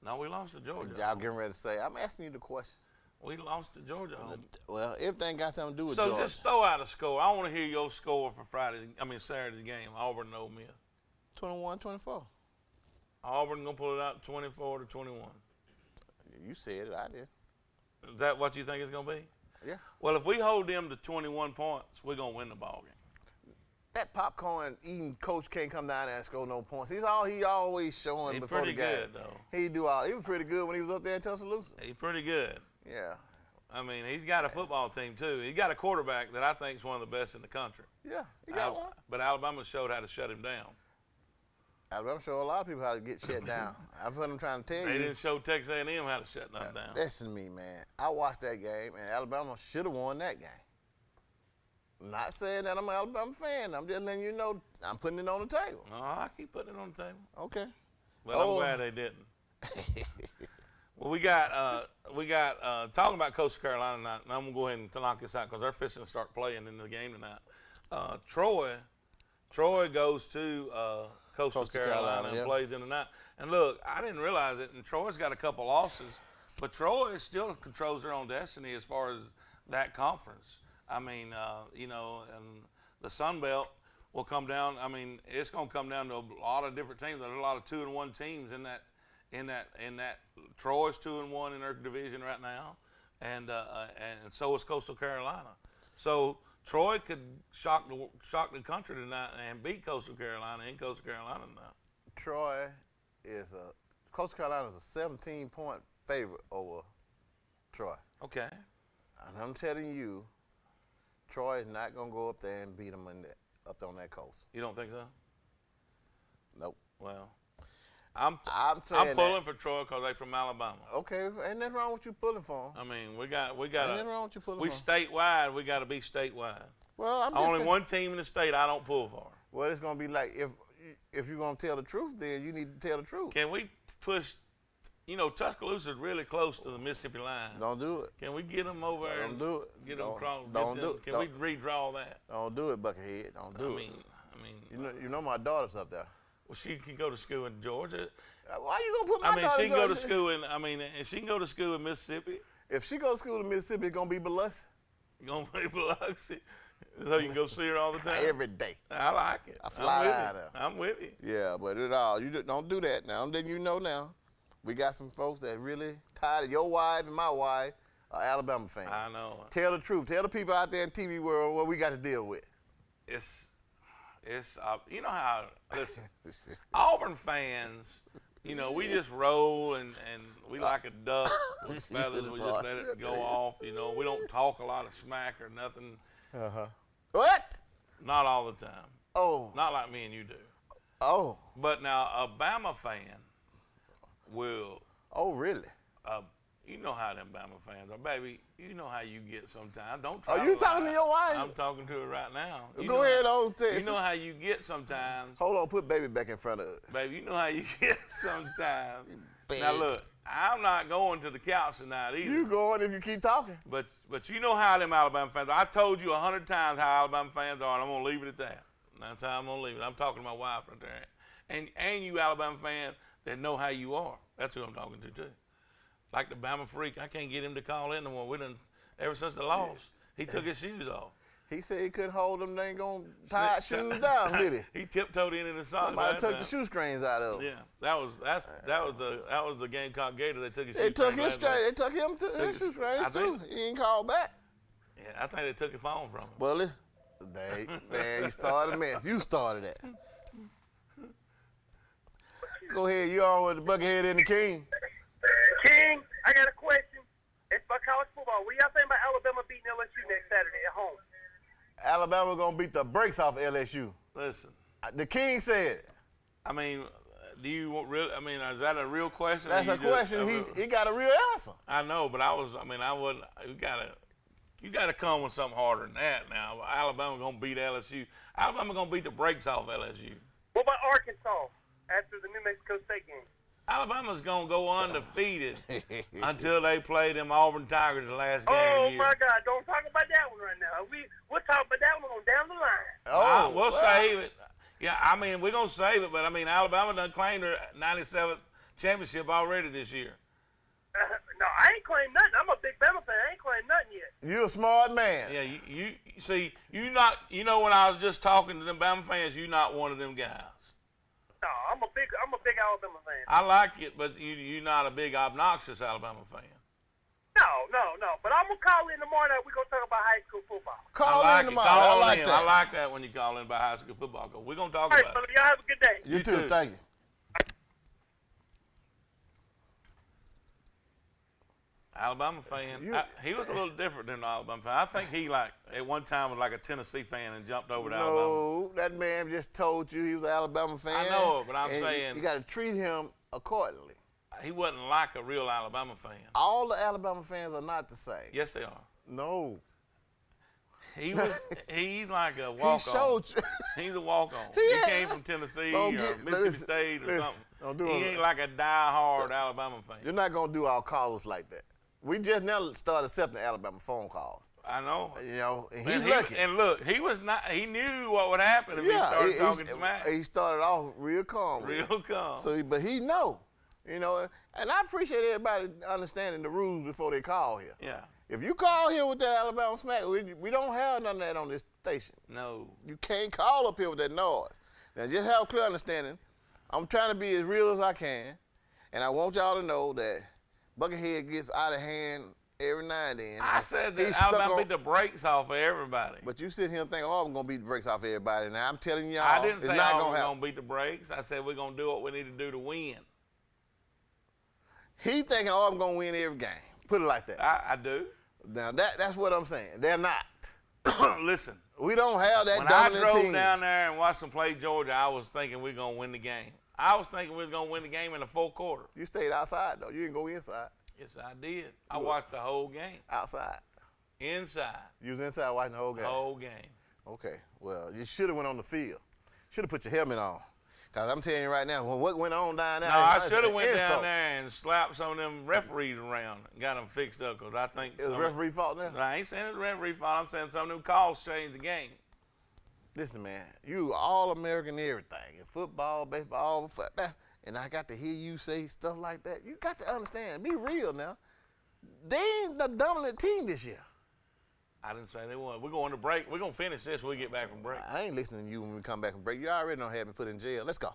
No, we lost to Georgia. Y'all getting ready to say, I'm asking you the question. We lost to Georgia home. Well, everything got something to do with Georgia. So just throw out a score. I want to hear your score for Saturday's game, Auburn and Ole Miss. 21-24. Auburn going to pull it out 24-21. You said it, I did. Is that what you think it's going to be? Yeah. Well, if we hold them to 21 points, we're going to win the ball game. That popcorn eating coach can't come down there and score no points. He always showing before the game. He's pretty good, though. He was pretty good when he was up there in Tuscaloosa. He's pretty good. Yeah. I mean, he's got a football team, too. He's got a quarterback that I think is one of the best in the country. Yeah, he got one. But Alabama showed how to shut him down. Alabama showed a lot of people how to get shut down. That's what I'm trying to tell you. They didn't show Texas A&M how to shut them down. Listen to me, man. I watched that game, and Alabama should have won that game. I'm not saying that I'm an Alabama fan. I'm just letting you know I'm putting it on the table. No, I keep putting it on the table. Okay. Well, I'm glad they didn't. Well, we got talking about Coastal Carolina tonight, and I'm going to go ahead and knock this out because they're fixing to start playing in the game tonight. Troy goes to Coastal Carolina and plays in the night. And look, I didn't realize it, and Troy's got a couple losses, but Troy still controls their own destiny as far as that conference. I mean, and the Sun Belt will come down. I mean, it's going to come down to a lot of different teams. There's a lot of 2-1 teams in that. Troy's 2-1 in their division right now, and so is Coastal Carolina. So Troy could shock the country tonight and beat Coastal Carolina in Coastal Carolina tonight. Coastal Carolina is a 17-point favorite over Troy. Okay. And I'm telling you, Troy is not going to go up there and beat them up on that coast. You don't think so? Nope. Well, I'm pulling for Troy because they're from Alabama. Okay, ain't nothing wrong with you pulling for them. I mean, we got. Ain't nothing wrong with you pulling for them. Statewide. We got to be statewide. Well, I'm only one team in the state I don't pull for. Well, it's going to be like if you're going to tell the truth, then you need to tell the truth. Can we push You know, Tuscaloosa is really close to the Mississippi line. Don't do it. Can we get them over there? Don't do it. Get them across. Don't do it. Can we redraw that? Don't do it, Buckethead. Don't do it. I mean, you know my daughter's up there. Well, she can go to school in Georgia. Why you gonna put my daughter she in can go to Georgia? school in. And she can go to school in Mississippi. If she goes to school in Mississippi, it's gonna be Biloxi. Gonna be Biloxi. So you can go see her all the time? Every day. I like it. I fly out there. I'm with you. Yeah, but you don't do that now. I'm letting you know now. We got some folks that really tired of your wife and my wife are Alabama fans. I know. Tell the truth. Tell the people out there in TV world what we got to deal with. It's you know how, listen, Auburn fans, you know, we just roll and we like a duck with feathers. We just let it go off. You know, we don't talk a lot of smack or nothing. What? Not all the time. Oh. Not like me and you do. Oh. But now a Bama fan will. Oh, really? You know how them Bama fans are, baby. You know how you get sometimes. Don't try. Are you talking to your wife? I'm talking to her right now. Go ahead on. You know how you get sometimes. Hold on, put baby back in front of it. Baby, you know how you get sometimes. Now look, I'm not going to the couch tonight either. You going if you keep talking. But you know how them Alabama fans are. I told you 100 times how Alabama fans are, and I'm gonna leave it at that. That's how I'm gonna leave it. I'm talking to my wife right there, and you Alabama fans that know how you are. That's who I'm talking to too. Like the Bama freak, I can't get him to call in no more. We done ever since the loss. He took his shoes off. He said he couldn't hold them. They ain't gonna tie shoes down, did he? He tiptoed in the socks. Somebody took the shoestrings out of him. Yeah, that was the Gamecock Gator. They took his. They took his straight. They took him to his shoestrings too. He ain't called back. Yeah, I think they took his phone from him. Well, listen, man, you started a mess. You started that. Go ahead. You on with the Buckethead and the King? King, I got a question. It's about college football. What do y'all think about Alabama beating LSU next Saturday at home? Alabama gonna beat the brakes off LSU. Listen, the King said. I mean, do you want real? I mean, is that a real question? That's a question. He got a real answer. I know, but I wouldn't. You gotta come with something harder than that. Now, Alabama gonna beat LSU. Alabama gonna beat the brakes off LSU. What about Arkansas after the New Mexico State game? Alabama's going to go undefeated until they play them Auburn Tigers the last game of the year. Oh, my God. Don't talk about that one right now. We'll talk about that one on down the line. We'll save it. Yeah, I mean, we're going to save it, but, I mean, Alabama done claimed their 97th championship already this year. No, I ain't claimed nothing. I'm a big Bama fan. I ain't claimed nothing yet. You a smart man. Yeah, you see, when I was just talking to them Bama fans, you're not one of them guys. No, I'm a big Alabama fan. I like it, but you're not a big obnoxious Alabama fan. No. But I'm gonna call in tomorrow night. We're gonna talk about high school football. Call in tomorrow. I like that. I like that when you call in about high school football. We're gonna talk about it. All right, y'all have a good day. You too. Thank you. Alabama fan. He was a little different than the Alabama fan. I think he at one time was like a Tennessee fan and jumped over to Alabama. No, that man just told you he was an Alabama fan. I know, but I'm saying you got to treat him accordingly. He wasn't like a real Alabama fan. All the Alabama fans are not the same. Yes, they are. No. He's like a walk-on. He showed you. He's a walk-on. He came from Tennessee or Mississippi State or something. He ain't like a die-hard Alabama fan. You're not going to do our callers like that. We just now started accepting Alabama phone calls. I know. You know, and he's lucky. And look, he knew what would happen if he started talking smack. He started off real calm. Real calm. But he know, you know, and I appreciate everybody understanding the rules before they call here. Yeah. If you call here with that Alabama smack, we don't have none of that on this station. No. You can't call up here with that noise. Now, just have a clear understanding. I'm trying to be as real as I can, and I want y'all to know that Buckethead gets out of hand every now and then. I said that Alabama beat the brakes off of everybody. But you sit here and think, I'm going to beat the brakes off of everybody. Now, I'm telling y'all, I didn't say Auburn going to beat the brakes. I said we're going to do what we need to do to win. He thinking Auburn going to win every game. Put it like that. I do. Now, that's what I'm saying. They're not. Listen. We don't have that when dominant I drove team. down there and watched them play Georgia, I was thinking we're going to win the game. I was thinking we was going to win the game in the fourth quarter. You stayed outside, though. You didn't go inside. Yes, I did. I watched the whole game. Outside. Inside. You was inside watching the whole game? Whole game. Okay. Well, you should have went on the field. Should have put your helmet on. Because I'm telling you right now, what went on down there? No, I should have went down there and slapped some of them referees around and got them fixed up because I think it was referee fault now? I ain't saying it's referee fault. I'm saying some of them calls changed the game. Listen, man, you All-American everything. In football, baseball, and I got to hear you say stuff like that. You got to understand. Be real now. They ain't the dominant team this year. I didn't say they won. We're going to break. We're going to finish this when we get back from break. I ain't listening to you when we come back from break. You already don't have me put in jail. Let's go.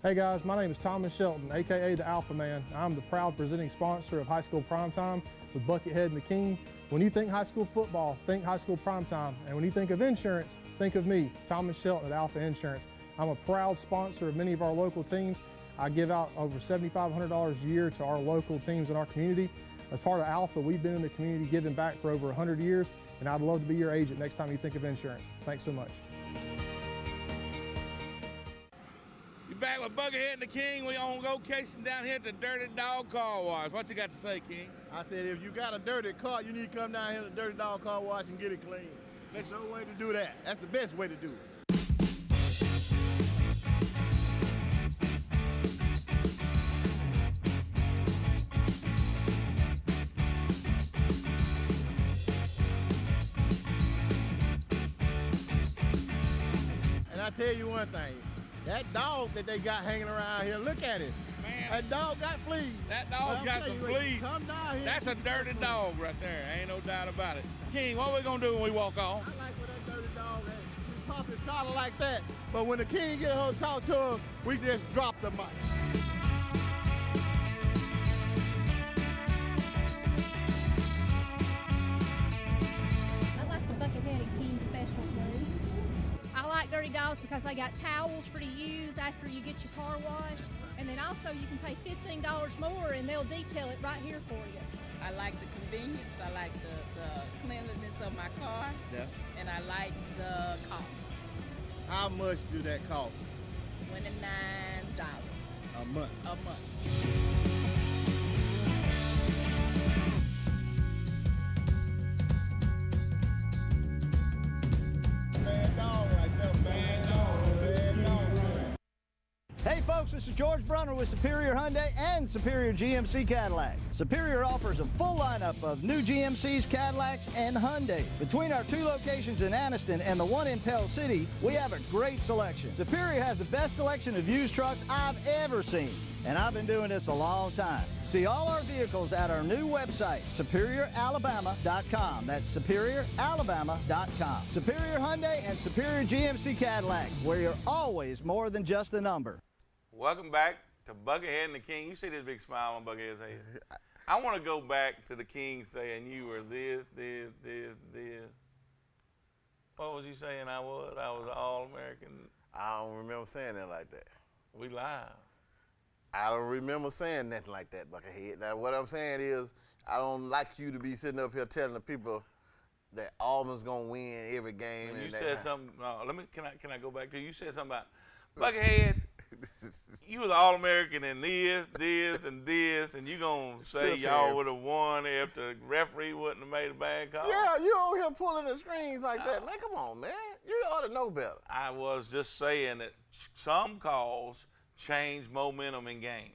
Hey guys, my name is Thomas Shelton, aka the Alpha Man. I'm the proud presenting sponsor of High School Primetime with Buckethead and the King. When you think high school football, think High School Primetime. And when you think of insurance, think of me, Thomas Shelton at Alpha Insurance. I'm a proud sponsor of many of our local teams. I give out over $7,500 a year to our local teams in our community. As part of Alpha, we've been in the community giving back for over 100 years, and I'd love to be your agent next time you think of insurance. Thanks so much. You back with Buckethead and the King. We on location down here at the Dirty Dog Car Wash. What you got to say, King? I said, if you got a dirty car, you need to come down here to the Dirty Dog Car Wash and get it clean. There's no way to do that. That's the best way to do it. And I tell you one thing, that dog that they got hanging around here, look at it. Man, that dog got fleas. That dog got some fleas. Come down here. That's a dirty dog right there. Ain't no doubt about it. King, what we gonna do when we walk on? I like when that dirty dog has. He pop his collar like that, but when the King get her to talk to him, we just drop the mic. I like the Buckethead and King special food. I like Dirty Dogs because they got towels for to use after you get your car washed. And then also you can pay $15 more and they'll detail it right here for you. I like the convenience. I like the cleanliness of my car. Yeah. And I like the cost. How much do that cost? $29 a month. A month. Hey folks, this is George Brunner with Superior Hyundai and Superior GMC Cadillac. Superior offers a full lineup of new GMCs, Cadillacs, and Hyundai. Between our two locations in Anniston and the one in Pell City, we have a great selection. Superior has the best selection of used trucks I've ever seen, and I've been doing this a long time. See all our vehicles at our new website, SuperiorAlabama.com. That's SuperiorAlabama.com. Superior Hyundai and Superior GMC Cadillac, where you're always more than just a number. Welcome back to Buckethead and the King. You see this big smile on Buckethead's head? I want to go back to the King saying you were this. What was you saying I was? I was All-American. I don't remember saying that like that. We live. I don't remember saying nothing like that, Buckethead. Now, what I'm saying is, I don't like you to be sitting up here telling the people that Auburn's gonna win every game. You said something. Can I go back to you? You said something about Buckethead. You was All-American in this, and this, and you gonna say y'all would have won if the referee wouldn't have made a bad call? Yeah, you over here pulling the strings like that, man. Come on, man. You ought to know better. I was just saying that some calls change momentum in games.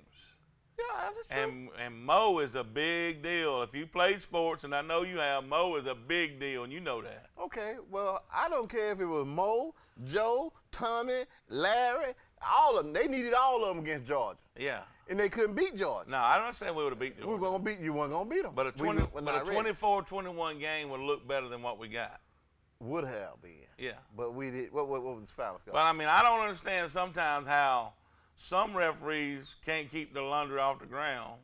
Yeah, that's true. And Mo is a big deal. If you played sports, and I know you have, Mo is a big deal, and you know that. Okay, well, I don't care if it was Mo, Joe, Tommy, Larry, all of them. They needed all of them against Georgia. Yeah. And they couldn't beat Georgia. No, I don't understand we would have beat Georgia. We were going to beat you. weren't going to beat them. But a 24-21 game would look better than what we got. Would have been. Yeah. But we did. What was the final score? But, I mean, I don't understand sometimes how some referees can't keep the laundry off the ground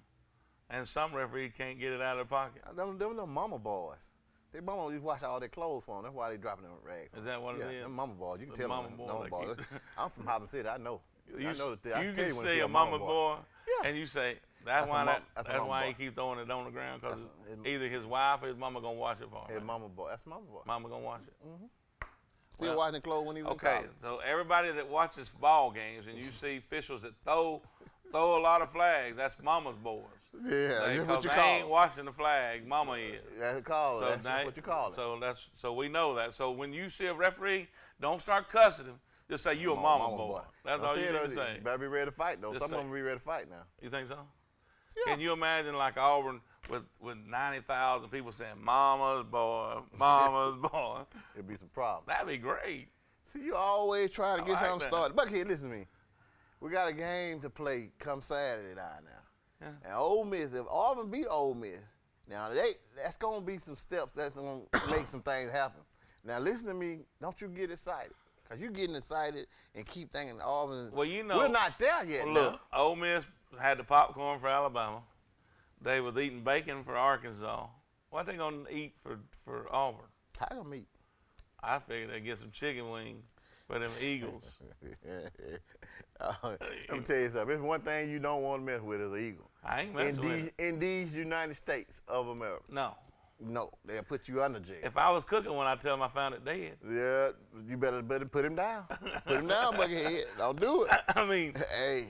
and some referees can't get it out of their pocket. Them mama boys. They mama used to wash all their clothes for them. That's why they dropping them rags. Is that what it is? Them mama boys. You can The tell mama them. boy, Mama like boys. I'm from Hobson City. I know. You I can say a mama boy, and you say that's why he keeps throwing it on the ground because either his wife or his mama gonna wash it for him. His mama boy. That's mama boy. Mama gonna wash it. Mm-hmm. Still washing clothes when he was in okay. college. So everybody that watches ball games and you see officials that throw a lot of flags, that's mama's boys. Yeah, that's what you they call ain't it. washing the flag, mama is. That's what you call it. So we know that. So when you see a referee, don't start cussing him. Just say you a mama boy. That's all you need to say. You better be ready to fight, though. Just Some of them be ready to fight now. You think so? Yeah. Can you imagine like Auburn with 90,000 people saying mama's boy, mama's boy? It'd be some problems. That'd be great. See, you always try to get something started. Buckhead, listen to me. We got a game to play come Saturday night now. Yeah. And Ole Miss, if Auburn beat Ole Miss, now that's going to be some steps that's going to make some things happen. Now, listen to me. Don't you get excited. Because you're getting excited and keep thinking Auburn. Well, you know. We're not there yet. Look, Ole Miss had the popcorn for Alabama. They was eating bacon for Arkansas. What they going to eat for Auburn? Tiger meat. I figured they'd get some chicken wings for them Eagles. Let me tell you something. It's one thing you don't want to mess with is an eagle. I ain't messing with it. In these United States of America. No. No, they'll put you under jail. If I was cooking when I tell them I found it dead. Yeah, you better put him down. Put him down, Buckethead. Don't do it. I mean, hey.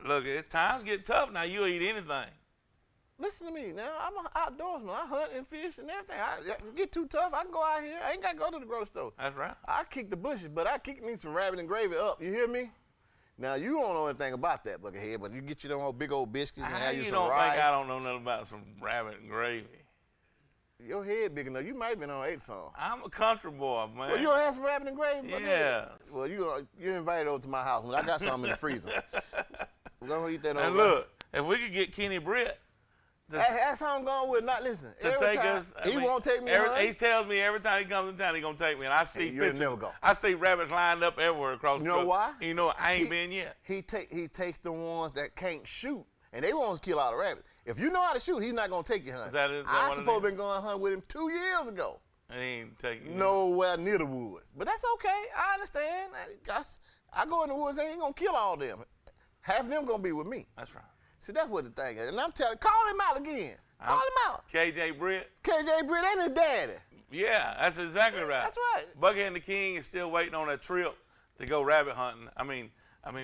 Look, times get tough now. You'll eat anything. Listen to me now. I'm an outdoorsman. I hunt and fish and everything. If it get too tough, I can go out here. I ain't got to go to the grocery store. That's right. I kick the bushes, but I kick me some rabbit and gravy up. You hear me? Now, you don't know anything about that, Buckethead, but you get you them old big old biscuits and have you some don't rice. think I don't know nothing about some rabbit and gravy? Your head big enough. You might have been on 8 song. I'm a country boy, man. Well, you don't have some rabbit and gravy? Yes. Well, you're invited over to my house. I got something in the freezer. We're going to eat that over. And look, if we could get Kenny Britt that's how I'm going with. Not listen. He won't take me. He tells me every time he comes in town, he's gonna take me. And I see pictures. Never go. I see rabbits lined up everywhere across the truck. You know why? You know, I ain't been yet. He takes the ones that can't shoot, and they want to kill all the rabbits. If you know how to shoot, he's not gonna take you hunting. I supposed to been going hunting with him 2 years ago. And he ain't taking you. Nowhere near the woods. But that's okay. I understand. I go in the woods, they ain't gonna kill all them. Half of them gonna be with me. That's right. See, that's what the thing is. And I'm telling, call him out again. Call him out. KJ Britt. KJ Britt ain't his daddy. Yeah, that's exactly right. That's right. Buckhead and the King is still waiting on that trip to go rabbit hunting. I mean,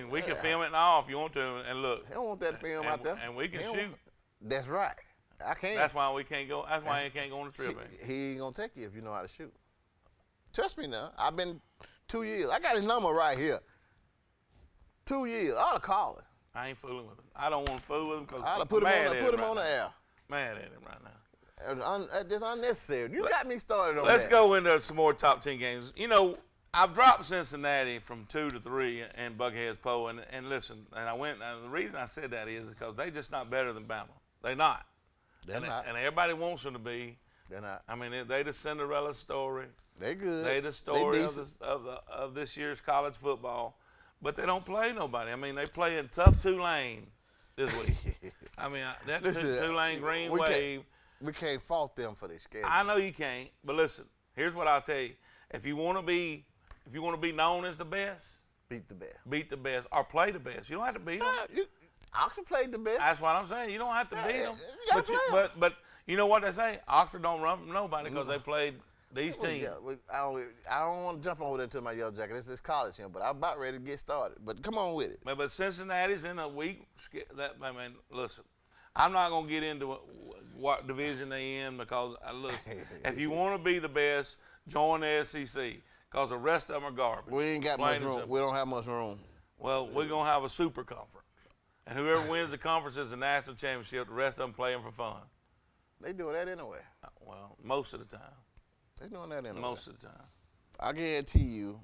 we can film it now if you want to, and look. He don't want that film out there. And we can shoot. That's right. I can't. That's why we can't go. That's why he can't go on the trip. He ain't gonna take you if you know how to shoot. Trust me now. I've been 2 years. I got his number right here. 2 years. I ought to call him. I ain't fooling with him. I don't want to fool with him because I'd have put him on the air. Mad at him right now. That's unnecessary. You got me started on Let's that. go into some more top 10 games. You know, I've dropped Cincinnati from 2 to 3 in Buckhead's poll, and listen, and the reason I said that is because they just not better than Bama. They're not. They're not. And everybody wants them to be. They're not. I mean, they the Cinderella story. They good. They the story of this year's college football. But they don't play nobody. I mean, they play in tough Tulane this week. I mean, that Tulane Green Wave. We can't fault them for their schedule. I know you can't, but listen. Here's what I'll tell you: if you want to be known as the best, beat the best. Beat the best, or play the best. You don't have to beat them. Oxford played the best. That's what I'm saying. You don't have to beat them. You gotta play them. But you know what they say? Oxford don't run from nobody because they played these teams. Yeah, I don't want to jump over there to my yellow jacket. This is college here, but I'm about ready to get started. But come on with it. But Cincinnati's in a weak. Listen, I'm not gonna get into what division they in because look, if you want to be the best, join the SEC because the rest of them are garbage. We ain't got much room. We don't have much room. Well, we're gonna have a super conference, and whoever wins the conference is the national championship. The rest of them playing for fun. They doing that anyway. Well, most of the time. They doing that anyway. Most of the time. I guarantee you,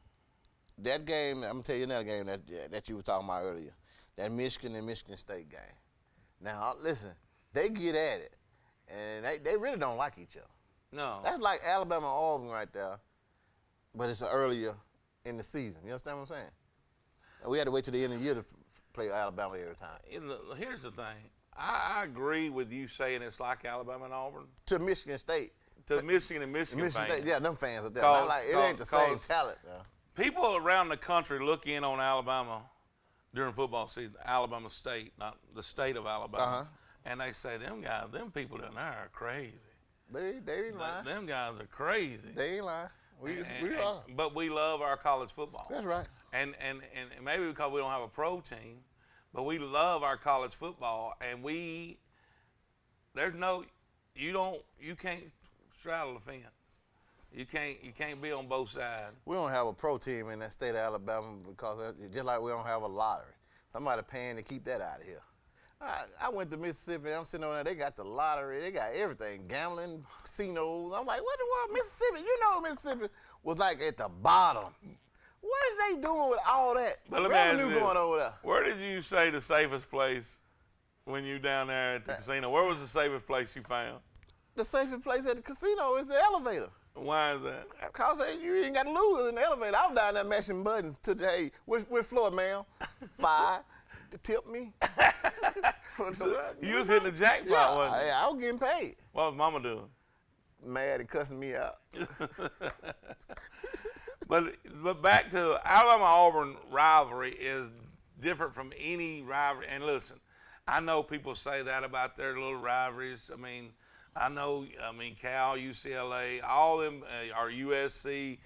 that game. I'm gonna tell you another game that you were talking about earlier. That Michigan and Michigan State game. Now listen, they get at it, and they really don't like each other. No. That's like Alabama and Auburn right there, but it's earlier in the season. You understand what I'm saying? And we had to wait till the end of the year to play Alabama every time. Here's the thing. I agree with you saying it's like Alabama and Auburn. To Michigan State. To Michigan and Michigan fans. State, yeah, them fans are there. It ain't the same talent. People around the country look in on Alabama during football season, Alabama State, not the state of Alabama, and they say, them people down there are crazy. They ain't lying. Them guys are crazy. They ain't lying. We are. But we love our college football. That's right. And maybe because we don't have a pro team, but we love our college football, and you can't straddle the fence. You can't be on both sides. We don't have a pro team in that state of Alabama because just like we don't have a lottery. Somebody paying to keep that out of here. I went to Mississippi. I'm sitting over there. They got the lottery. They got everything, gambling, casinos. I'm like, what in the world, Mississippi? You know Mississippi was like at the bottom. What is they doing with all that revenue going over there? Where did you say the safest place when you down there at the casino? Where was the safest place you found? The safest place at the casino is the elevator. Why is that? Because you ain't got to lose in the elevator. I was down there mashing buttons today. Which floor, ma'am? 5. Tip me. So you was hitting the jackpot, wasn't you? I was getting paid. What was Mama doing? Mad and cussing me out. But back to Alabama-Auburn rivalry is different from any rivalry. And listen, I know people say that about their little rivalries. I know Cal, UCLA, all them are USC.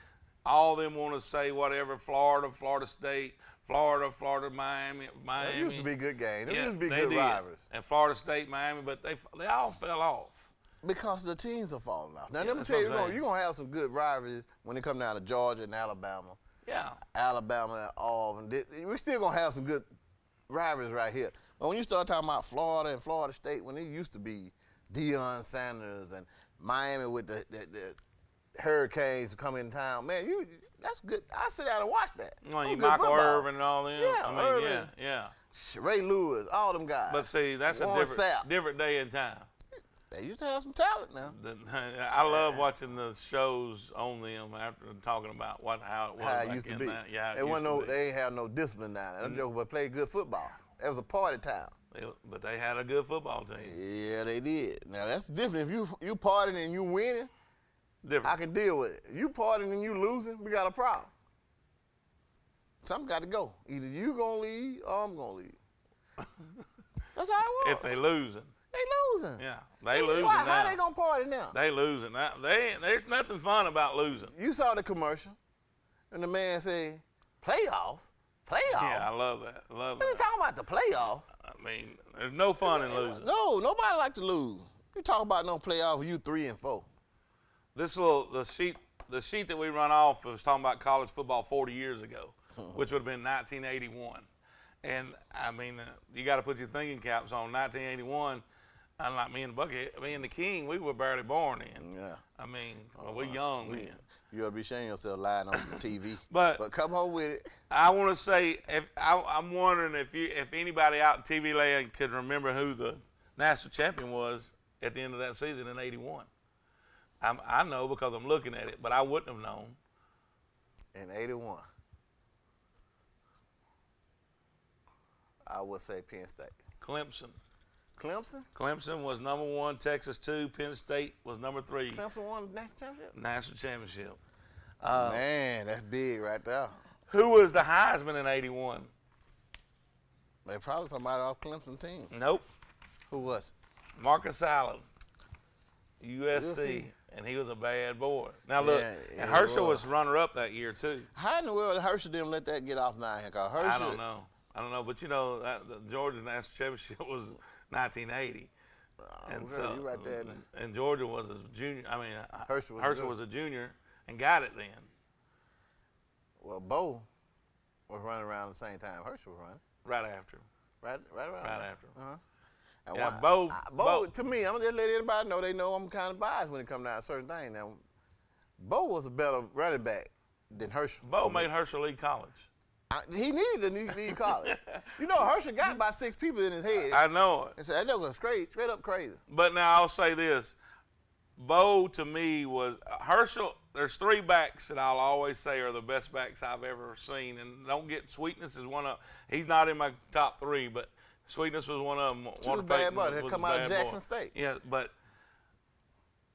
All them want to say whatever. Florida, Florida State, Florida, Miami. That used to be good games. It Yeah, used to be they good did. rivals. And Florida State, Miami, but they all fell off. Because the teams are falling off. Now, Yeah, let me that's tell you, what I'm saying. you're going to have some good rivalries when it comes down to Georgia and Alabama. Yeah. Alabama and Auburn. We're still going to have some good rivalries right here. But when you start talking about Florida and Florida State, when it used to be Deion Sanders and Miami with the Hurricanes come in town, man, that's good. I sit down and watch that. Michael football. Irvin and all them. Yeah, Irvin. Yeah. Ray Lewis, all them guys. But see, that's a Warren Sapp. different day and time. They used to have some talent now. I love watching the shows on them after talking about how it was How it back used to in be. that. Yeah, They ain't have no discipline down there. Them jokers but played good football. It was a party town. But they had a good football team. Yeah, they did. Now that's different. If you partying and you winning, different. I can deal with it. You partying and you losing, we got a problem. Something got to go. Either you gonna leave or I'm gonna leave. That's how it works. If they losing. They losing. Yeah, they losing now. How they gonna party now? They losing now. There's nothing fun about losing. You saw the commercial, and the man said, "Playoffs, playoffs." Yeah, I love that. What are you talking about the playoffs? There's no fun in losing. No, nobody like to lose. You talk about no playoff, you 3 and 4. The sheet that we run off was talking about college football 40 years ago, which would have been 1981. And you got to put your thinking caps on. 1981. Unlike me and the King, we were barely born then. Yeah. We're young then. You ought to be ashamed yourself lying on the TV. But come on with it. I want to say, I'm wondering if anybody out in TV land could remember who the national champion was at the end of that season in '81. I know because I'm looking at it, but I wouldn't have known. In '81, I would say Penn State. Clemson. Clemson? Clemson was number 1, Texas 2, Penn State was number 3. Clemson won the national championship? National championship. Man, that's big right there. Who was the Heisman in '81? They probably somebody off Clemson team. Nope. Who was it? Marcus Allen, USC, and he was a bad boy. Now look, and Herschel was runner-up that year too. How in the world did Herschel didn't let that get off now? I don't know, but the Georgia national championship was 1980, and so you right there. And Georgia was a junior. Herschel was a junior and got it then. Well, Bo was running around the same time Herschel was running. Right after. Right around. Right after. And yeah, Bo, to me, I'm just let everybody know they know I'm kind of biased when it comes down to certain things. Now, Bo was a better running back than Herschel. Bo made Herschel leave college. He needed to leave college. Herschel got about 6 people in his head. I know it. And so that was straight up crazy. But now I'll say this. Bo, to me, was Herschel. There's 3 backs that I'll always say are the best backs I've ever seen. And don't get Sweetness is one of. He's not in my top 3, but Sweetness was one of them. He was a bad boy. He come out of Jackson State. Yeah, but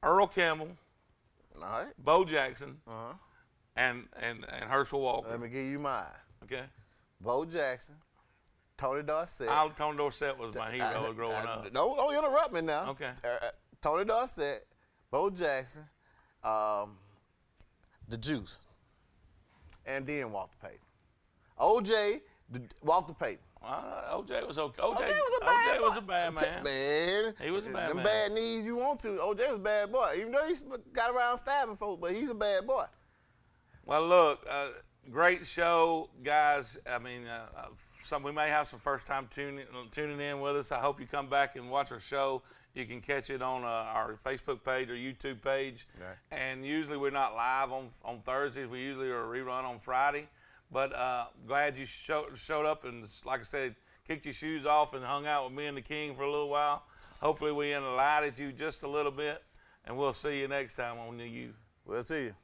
Earl Campbell, all right, Bo Jackson, and Herschel Walker. Let me give you mine. Okay. Bo Jackson, Tony Dorsett. Tony Dorsett was my hero growing up. Don't interrupt me now. Okay. Tony Dorsett, Bo Jackson, the Juice, and then Walter Payton. OJ, Walter Payton. OJ was okay. OJ was a bad man. Man, he was a bad them man. bad knees you want to. OJ was a bad boy. Even though he's got around stabbing folks, but he's a bad boy. Well, look, great show, guys. I mean, we may have some first time tuning in with us. I hope you come back and watch our show. You can catch it on our Facebook page or YouTube page. Right. And usually we're not live on Thursdays. We usually are a rerun on Friday. But glad you showed up and, like I said, kicked your shoes off and hung out with me and the King for a little while. Hopefully we enlightened you just a little bit. And we'll see you next time on the U. We'll see you.